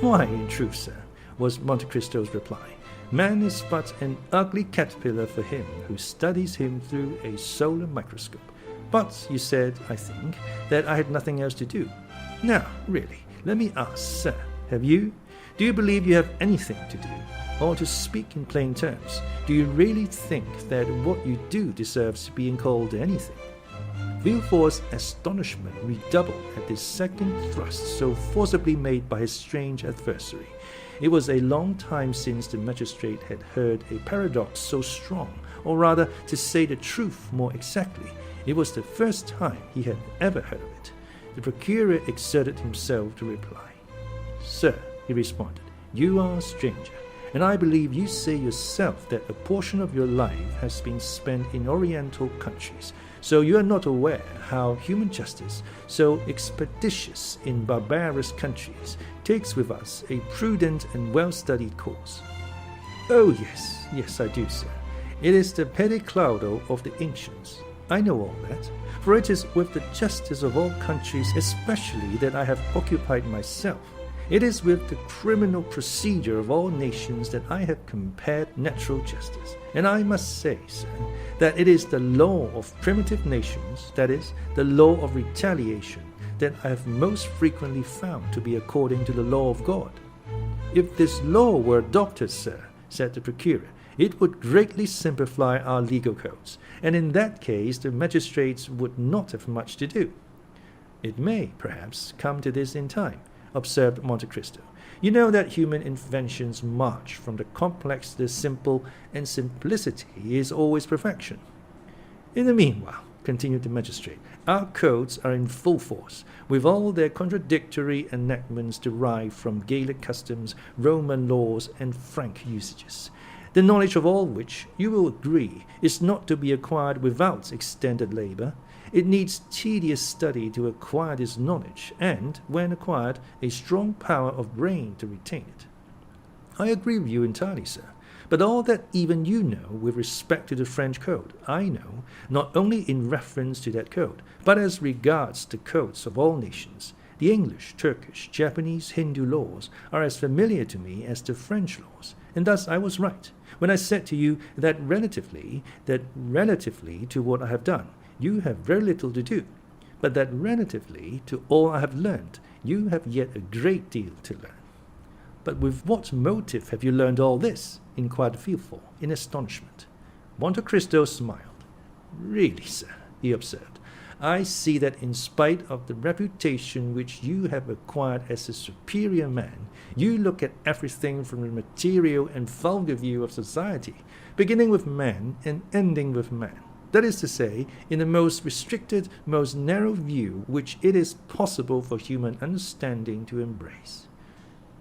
"Why, in truth, sir," was Monte Cristo's reply, "man is but an ugly caterpillar for him who studies him through a solar microscope. But you said, I think, that I had nothing else to do. Now, really, let me ask, sir, do you believe you have anything to do? Or to speak in plain terms, do you really think that what you do deserves being called anything?" Villefort's astonishment redoubled at this second thrust so forcibly made by his strange adversary. It was a long time since the magistrate had heard a paradox so strong, or rather, to say the truth more exactly, it was the first time he had ever heard of it. The procureur exerted himself to reply. "Sir," he responded, "you are a stranger, and I believe you say yourself that a portion of your life has been spent in Oriental countries, so you are not aware how human justice, so expeditious in barbarous countries, takes with us a prudent and well-studied course." "Oh, yes, I do, sir. It is the petit claudo of the ancients. I know all that, for it is with the justice of all countries especially that I have occupied myself. It is with the criminal procedure of all nations that I have compared natural justice. And I must say, sir, that it is the law of primitive nations, that is, the law of retaliation, that I have most frequently found to be according to the law of God." "If this law were adopted, sir," said the procureur, "it would greatly simplify our legal codes, and in that case the magistrates would not have much to do." "It may, perhaps, come to this in time," observed Monte Cristo. "You know that human inventions march from the complex to the simple, and simplicity is always perfection." "In the meanwhile," continued the magistrate, "our codes are in full force, with all their contradictory enactments derived from Gallic customs, Roman laws, and Frank usages, the knowledge of all which, you will agree, is not to be acquired without extended labor. It needs tedious study to acquire this knowledge, and, when acquired, a strong power of brain to retain it." "I agree with you entirely, sir. But all that even you know with respect to the French code, I know, not only in reference to that code, but as regards the codes of all nations. The English, Turkish, Japanese, Hindu laws are as familiar to me as the French laws, and thus I was right when I said to you that relatively to what I have done, you have very little to do, but that relatively to all I have learned, you have yet a great deal to learn. But with what motive have you learned all this? Inquired Villefort in astonishment. Monte Cristo smiled. Really, sir, he observed, I see that in spite of the reputation which you have acquired as a superior man, you look at everything from the material and vulgar view of society, beginning with man and ending with man. That is to say, in the most restricted, most narrow view which it is possible for human understanding to embrace.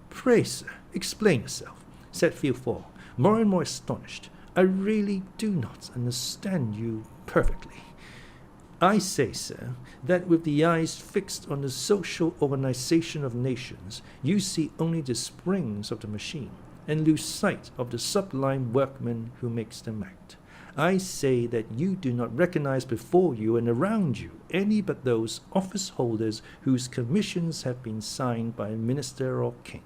Pray, sir, explain yourself, said Villefort, more and more astonished. I really do not understand you perfectly. I say, sir, that with the eyes fixed on the social organization of nations, you see only the springs of the machine, and lose sight of the sublime workman who makes them act. I say that you do not recognize before you and around you any but those office holders whose commissions have been signed by a minister or king,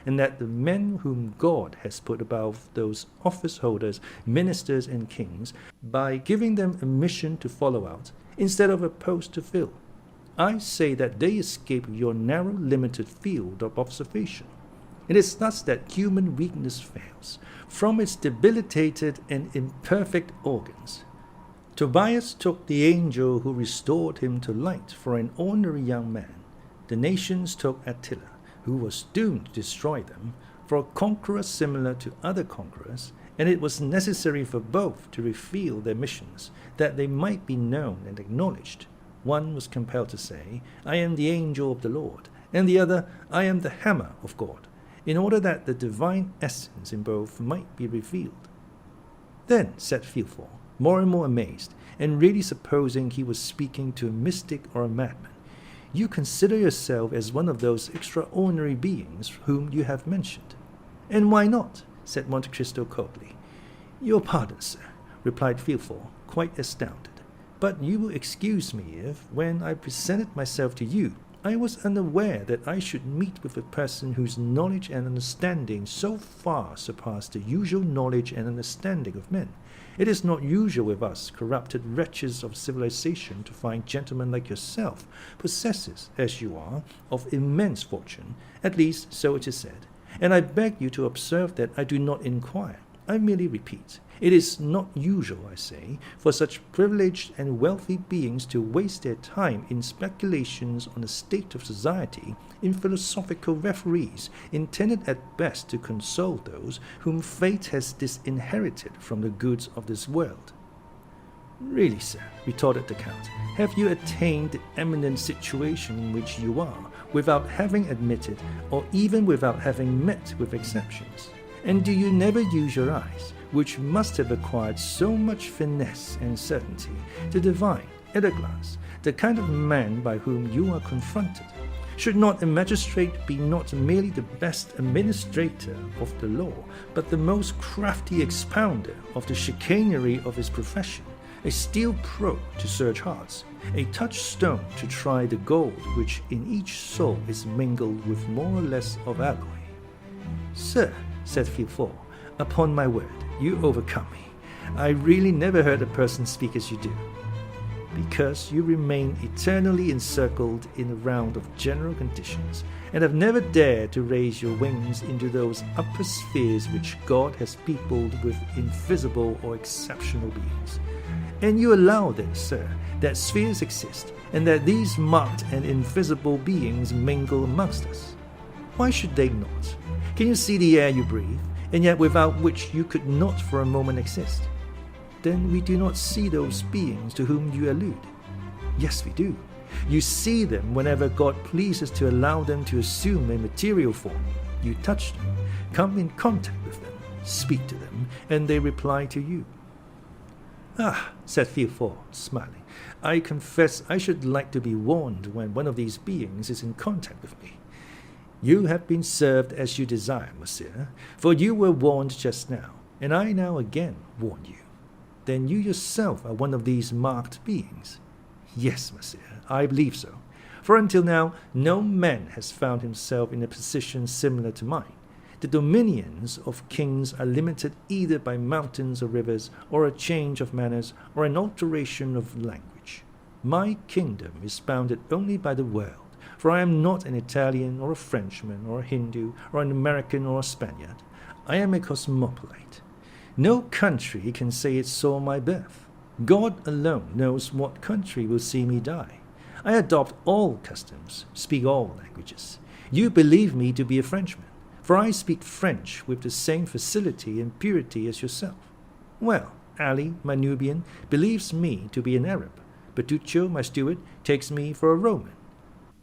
and that the men whom God has put above those office holders, ministers, and kings, by giving them a mission to follow out, instead of a post to fill. I say that they escape your narrow, limited field of observation. It is thus that human weakness fails, from its debilitated and imperfect organs. Tobias took the angel who restored him to light for an ordinary young man. The nations took Attila, who was doomed to destroy them, for a conqueror similar to other conquerors, and it was necessary for both to reveal their missions, that they might be known and acknowledged. One was compelled to say, I am the angel of the Lord, and the other, I am the hammer of God, in order that the divine essence in both might be revealed. Then, said Villefort, more and more amazed, and really supposing he was speaking to a mystic or a madman, you consider yourself as one of those extraordinary beings whom you have mentioned. And why not? Said Monte Cristo coldly. Your pardon, sir, replied Villefort, quite astounded. But you will excuse me if, when I presented myself to you, I was unaware that I should meet with a person whose knowledge and understanding so far surpass the usual knowledge and understanding of men. It is not usual with us corrupted wretches of civilization to find gentlemen like yourself, possessors, as you are, of immense fortune, at least so it is said. And I beg you to observe that I do not inquire. I merely repeat. It is not usual, I say, for such privileged and wealthy beings to waste their time in speculations on the state of society, in philosophical reveries, intended at best to console those whom fate has disinherited from the goods of this world. Really, sir, retorted the Count, have you attained the eminent situation in which you are, without having admitted, or even without having met with exceptions? And do you never use your eyes, which must have acquired so much finesse and certainty, to divine, at a glance, the kind of man by whom you are confronted? Should not a magistrate be not merely the best administrator of the law, but the most crafty expounder of the chicanery of his profession, a steel probe to search hearts, a touchstone to try the gold which in each soul is mingled with more or less of alloy? Sir, said Villefort, upon my word, you overcome me. I really never heard a person speak as you do. Because you remain eternally encircled in a round of general conditions, and have never dared to raise your wings into those upper spheres which God has peopled with invisible or exceptional beings. And you allow then, sir, that spheres exist, and that these marked and invisible beings mingle amongst us. Why should they not? Can you see the air you breathe, and yet without which you could not for a moment exist? Then we do not see those beings to whom you allude. Yes, we do. You see them whenever God pleases to allow them to assume a material form. You touch them, come in contact with them, speak to them, and they reply to you. Ah, said Villefort, smiling, I confess I should like to be warned when one of these beings is in contact with me. You have been served as you desire, monsieur, for you were warned just now. and I now again warn you. Then you yourself are one of these marked beings. Yes, monsieur, I believe so. For until now, no man has found himself in a position similar to mine. The dominions of kings are limited either by mountains or rivers, or a change of manners, or an alteration of language. My kingdom is bounded only by the world, for I am not an Italian or a Frenchman or a Hindu or an American or a Spaniard. I am a cosmopolite. No country can say it saw my birth. God alone knows what country will see me die. I adopt all customs, speak all languages. You believe me to be a Frenchman, for I speak French with the same facility and purity as yourself. Well, Ali, my Nubian, believes me to be an Arab. Bertuccio, my steward, takes me for a Roman.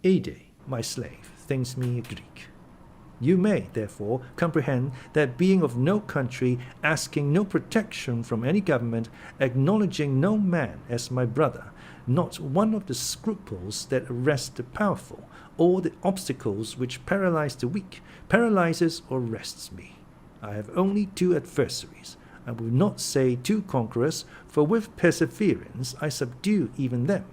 Ede, my slave, thinks me a Greek. You may, therefore, comprehend that being of no country, asking no protection from any government, acknowledging no man as my brother, not one of the scruples that arrest the powerful, or the obstacles which paralyze the weak, paralyzes or arrests me. I have only two adversaries. I will not say two conquerors, for with perseverance I subdue even them.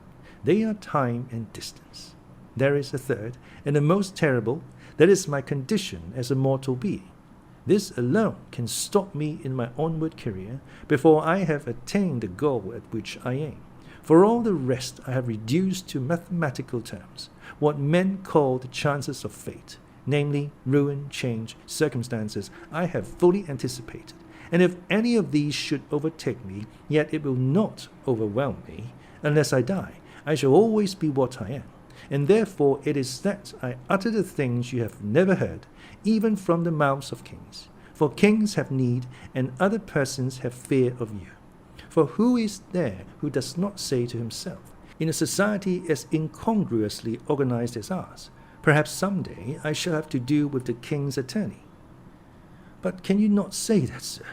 They are time and distance. There is a third, and the most terrible, that is my condition as a mortal being. This alone can stop me in my onward career before I have attained the goal at which I aim. For all the rest I have reduced to mathematical terms, what men call the chances of fate, namely ruin, change, circumstances, I have fully anticipated. And if any of these should overtake me, yet it will not overwhelm me. Unless I die, I shall always be what I am. And therefore it is that I utter the things you have never heard, even from the mouths of kings. For kings have need, and other persons have fear of you. For who is there who does not say to himself, in a society as incongruously organized as ours, perhaps someday I shall have to do with the king's attorney? But can you not say that, sir?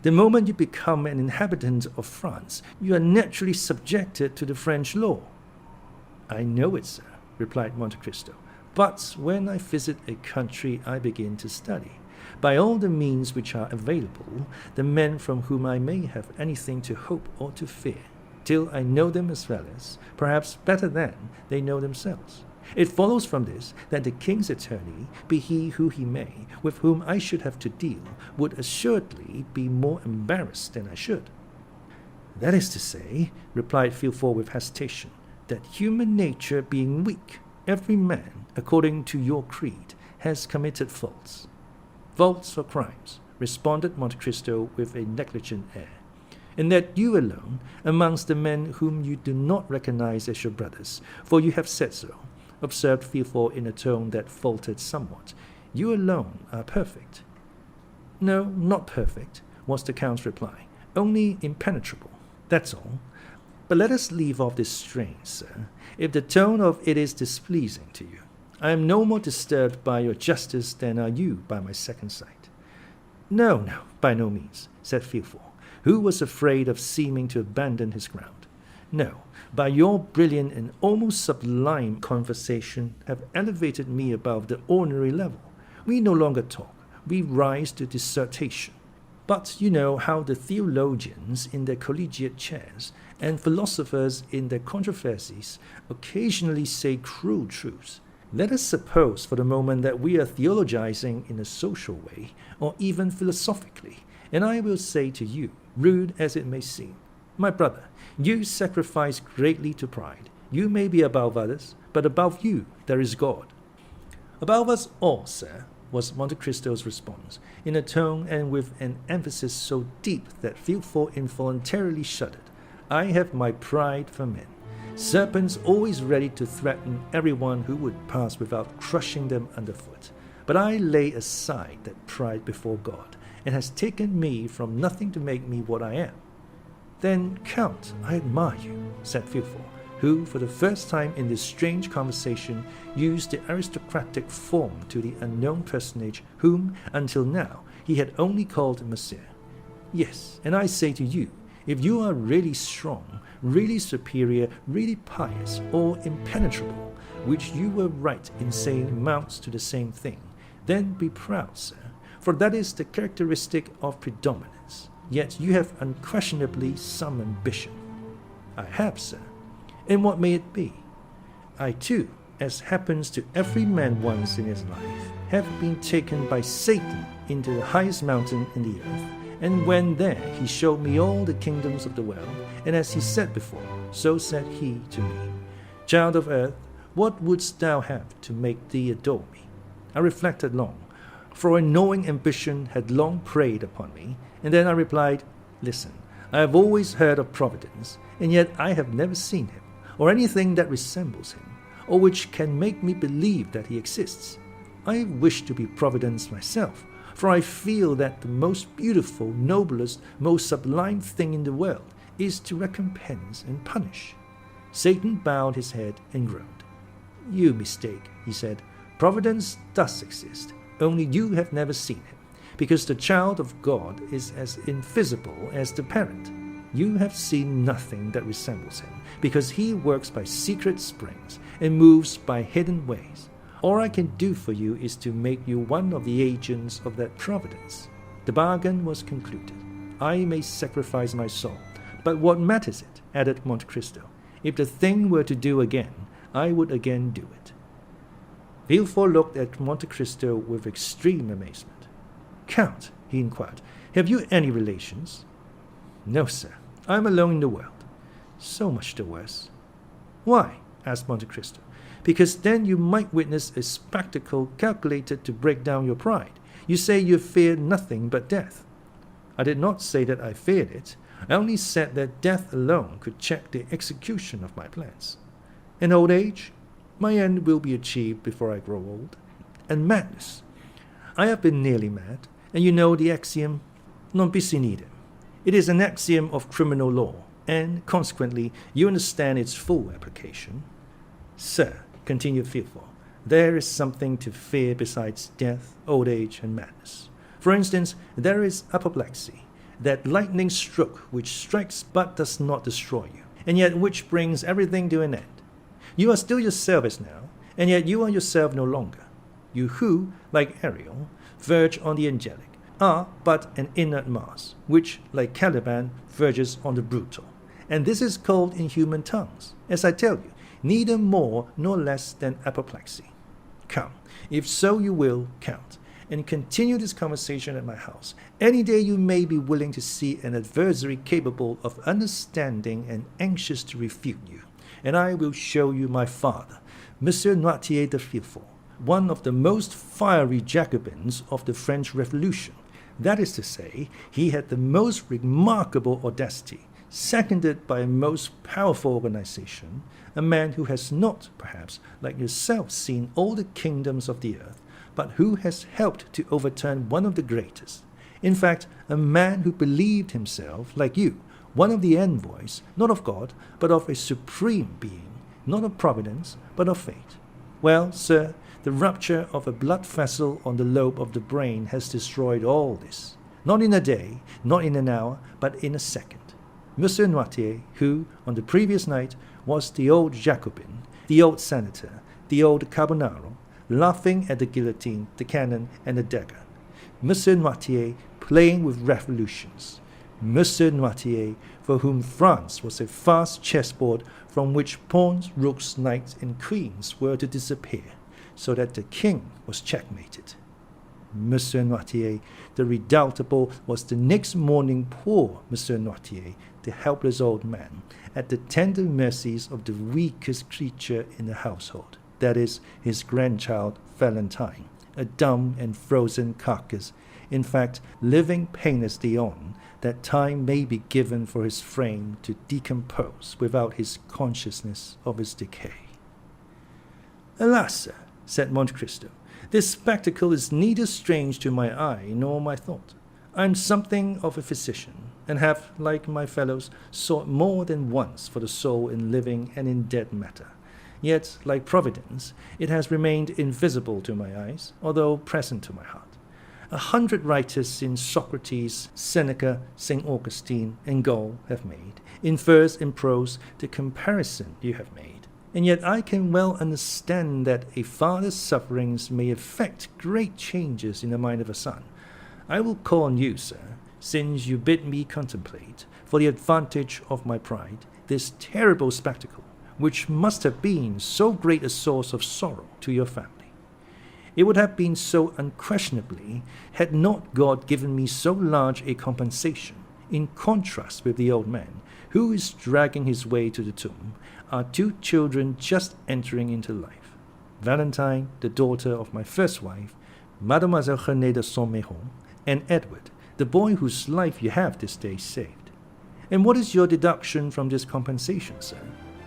The moment you become an inhabitant of France, you are naturally subjected to the French law. I know it, sir, replied Monte Cristo. But when I visit a country, I begin to study, by all the means which are available, the men from whom I may have anything to hope or to fear, till I know them as well as, perhaps better than, they know themselves. It follows from this that the king's attorney, be he who he may, with whom I should have to deal, would assuredly be more embarrassed than I should. That is to say, replied Villefort with hesitation, that human nature being weak, every man, according to your creed, has committed faults. Faults or crimes, responded Monte Cristo with a negligent air, and that you alone, amongst the men whom you do not recognize as your brothers, for you have said so, observed Villefort in a tone that faltered somewhat, you alone are perfect. No, not perfect, was the Count's reply, only impenetrable, that's all. But let us leave off this strain, sir, if the tone of it is displeasing to you. I am no more disturbed by your justice than are you by my second sight. No, by no means, said Villefort, who was afraid of seeming to abandon his ground. No, by your brilliant and almost sublime conversation have elevated me above the ordinary level. We no longer talk, we rise to dissertation. But you know how the theologians in their collegiate chairs and philosophers in their controversies occasionally say cruel truths. Let us suppose for the moment that we are theologizing in a social way, or even philosophically, and I will say to you, rude as it may seem, my brother, you sacrifice greatly to pride. You may be above others, but above you there is God. Above us all, sir, was Monte Cristo's response, in a tone and with an emphasis so deep that Villefort involuntarily shuddered. I have my pride for men. Serpents always ready to threaten everyone who would pass without crushing them underfoot. But I lay aside that pride before God, and has taken me from nothing to make me what I am. Then, Count, I admire you, said Villefort, who, for the first time in this strange conversation, used the aristocratic form to the unknown personage whom, until now, he had only called Monsieur. Yes, and I say to you, if you are really strong, really superior, really pious, or impenetrable, which you were right in saying amounts to the same thing, then be proud, sir, for that is the characteristic of predominance. yet you have unquestionably some ambition. I have, sir. And what may it be? I too, as happens to every man once in his life, have been taken by Satan into the highest mountain in the earth, and when there he showed me all the kingdoms of the world, and as he said before, so said he to me, Child of earth, what wouldst thou have to make thee adore me? I reflected long, for a knowing ambition had long preyed upon me, and then I replied, Listen, I have always heard of Providence, and yet I have never seen him, or anything that resembles him, or which can make me believe that he exists. I wish to be Providence myself, for I feel that the most beautiful, noblest, most sublime thing in the world is to recompense and punish. Satan bowed his head and groaned. You mistake, he said. Providence does exist, only you have never seen him, because the child of God is as invisible as the parent. You have seen nothing that resembles him, because he works by secret springs and moves by hidden ways. All I can do for you is to make you one of the agents of that providence. The bargain was concluded. I may sacrifice my soul, but what matters it, added Monte Cristo. If the thing were to do again, I would again do it. Villefort looked at Monte Cristo with extreme amazement. Count, he inquired, have you any relations? No, sir. I am alone in the world. So much the worse. Why? Asked Monte Cristo. Because then you might witness a spectacle calculated to break down your pride. You say you fear nothing but death. I did not say that I feared it. I only said that death alone could check the execution of my plans. In old age, my end will be achieved before I grow old. And madness. I have been nearly mad, and you know the axiom, non bis in idem. It is an axiom of criminal law, and consequently you understand its full application. Sir, continued Villefort, there is something to fear besides death, old age, and madness. For instance, there is apoplexy, that lightning stroke which strikes but does not destroy you, and yet which brings everything to an end. You are still yourself as now, and yet you are yourself no longer. You who, like Ariel, verge on the angelic, are but an inert mass, which, like Caliban, verges on the brutal. And this is called in human tongues, as I tell you, neither more nor less than apoplexy. Come, if so you will, count, and continue this conversation at my house. Any day you may be willing to see an adversary capable of understanding and anxious to refute you, and I will show you my father, Monsieur Noirtier de Villefort, one of the most fiery Jacobins of the French Revolution. That is to say, he had the most remarkable audacity, seconded by a most powerful organization, a man who has not, perhaps, like yourself, seen all the kingdoms of the earth, but who has helped to overturn one of the greatest. In fact, a man who believed himself, like you, one of the envoys, not of God, but of a supreme being, not of providence, but of fate. Well, sir, the rupture of a blood vessel on the lobe of the brain has destroyed all this. Not in a day, not in an hour, but in a second. Monsieur Noirtier, who, on the previous night, was the old Jacobin, the old senator, the old Carbonaro, laughing at the guillotine, the cannon, and the dagger. Monsieur Noirtier playing with revolutions. Monsieur Noirtier, for whom France was a vast chessboard from which pawns, rooks, knights, and queens were to disappear, so that the king was checkmated. Monsieur Noirtier, the redoubtable, was the next morning poor Monsieur Noirtier, the helpless old man, at the tender mercies of the weakest creature in the household, that is, his grandchild Valentine, a dumb and frozen carcass, in fact, living painlessly on, that time may be given for his frame to decompose without his consciousness of its decay. Alas, sir, said Monte Cristo, this spectacle is neither strange to my eye nor my thought. I am something of a physician, and have, like my fellows, sought more than once for the soul in living and in dead matter. Yet, like Providence, it has remained invisible to my eyes, although present to my heart. 100 writers in Socrates, Seneca, St. Augustine, and Gall have made, in verse and prose, the comparison you have made. And yet I can well understand that a father's sufferings may effect great changes in the mind of a son. I will call on you, sir, since you bid me contemplate, for the advantage of my pride, this terrible spectacle, which must have been so great a source of sorrow to your family. It would have been so unquestionably had not God given me so large a compensation, in contrast with the old man, who is dragging his way to the tomb, are two children just entering into life. Valentine, the daughter of my first wife, Mademoiselle Renée de Saint-Méron, and Edward, the boy whose life you have this day saved. And what is your deduction from this compensation, sir?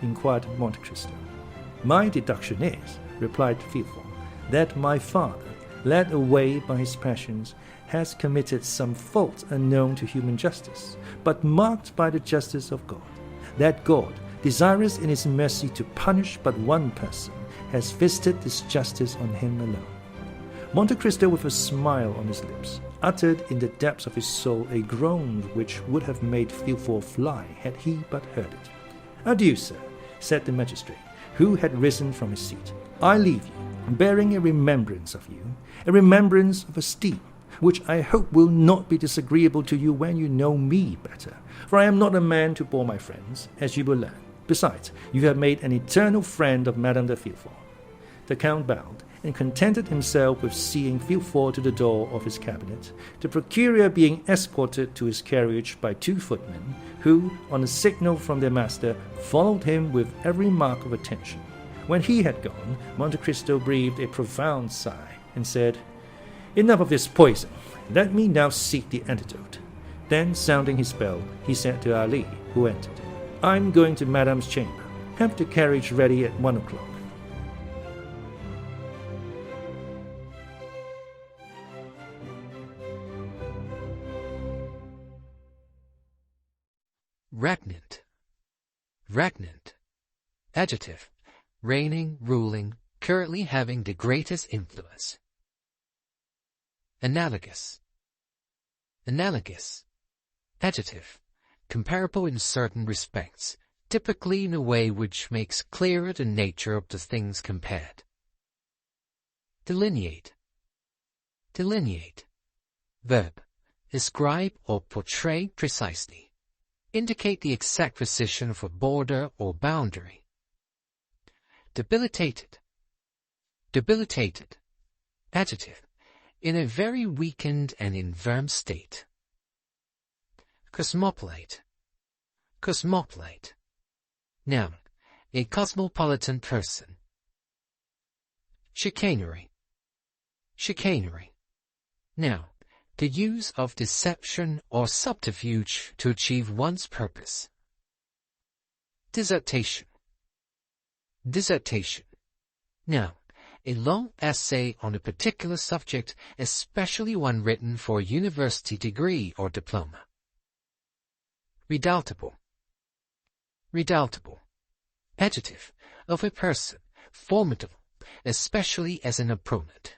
Inquired Monte Cristo. My deduction is, replied Villefort, that my father, led away by his passions, has committed some fault unknown to human justice, but marked by the justice of God. That God, desirous in his mercy to punish but one person, has visited this justice on him alone. Monte Cristo, with a smile on his lips, uttered in the depths of his soul a groan which would have made Villefort fly had he but heard it. Adieu, sir, said the magistrate, who had risen from his seat. I leave you, bearing a remembrance of you, a remembrance of esteem, which I hope will not be disagreeable to you when you know me better, for I am not a man to bore my friends, as you will learn. Besides, you have made an eternal friend of Madame de Villefort. The Count bowed, and contented himself with seeing Villefort to the door of his cabinet, the procureur being escorted to his carriage by two footmen, who, on a signal from their master, followed him with every mark of attention. When he had gone, Monte Cristo breathed a profound sigh, and said, Enough of this poison. Let me now seek the antidote. Then, sounding his bell, he said to Ali, who entered, I'm going to Madame's chamber. Have the carriage ready at 1 o'clock. Regnant. Regnant. Adjective. Reigning, ruling, currently having the greatest influence. Analogous. Analogous. Adjective. Comparable in certain respects, typically in a way which makes clearer the nature of the things compared. Delineate. Delineate. Verb. Describe or portray precisely. Indicate the exact position of a border or boundary. Debilitated. Debilitated. Adjective. In a very weakened and infirm state. Cosmopolite. Cosmopolite. Noun. A cosmopolitan person. Chicanery. Chicanery. Noun. The use of deception or subterfuge to achieve one's purpose. Dissertation. Dissertation. Noun. A long essay on a particular subject, especially one written for a university degree or diploma. Redoubtable. Redoubtable. Adjective. Of a person, formidable, especially as an opponent.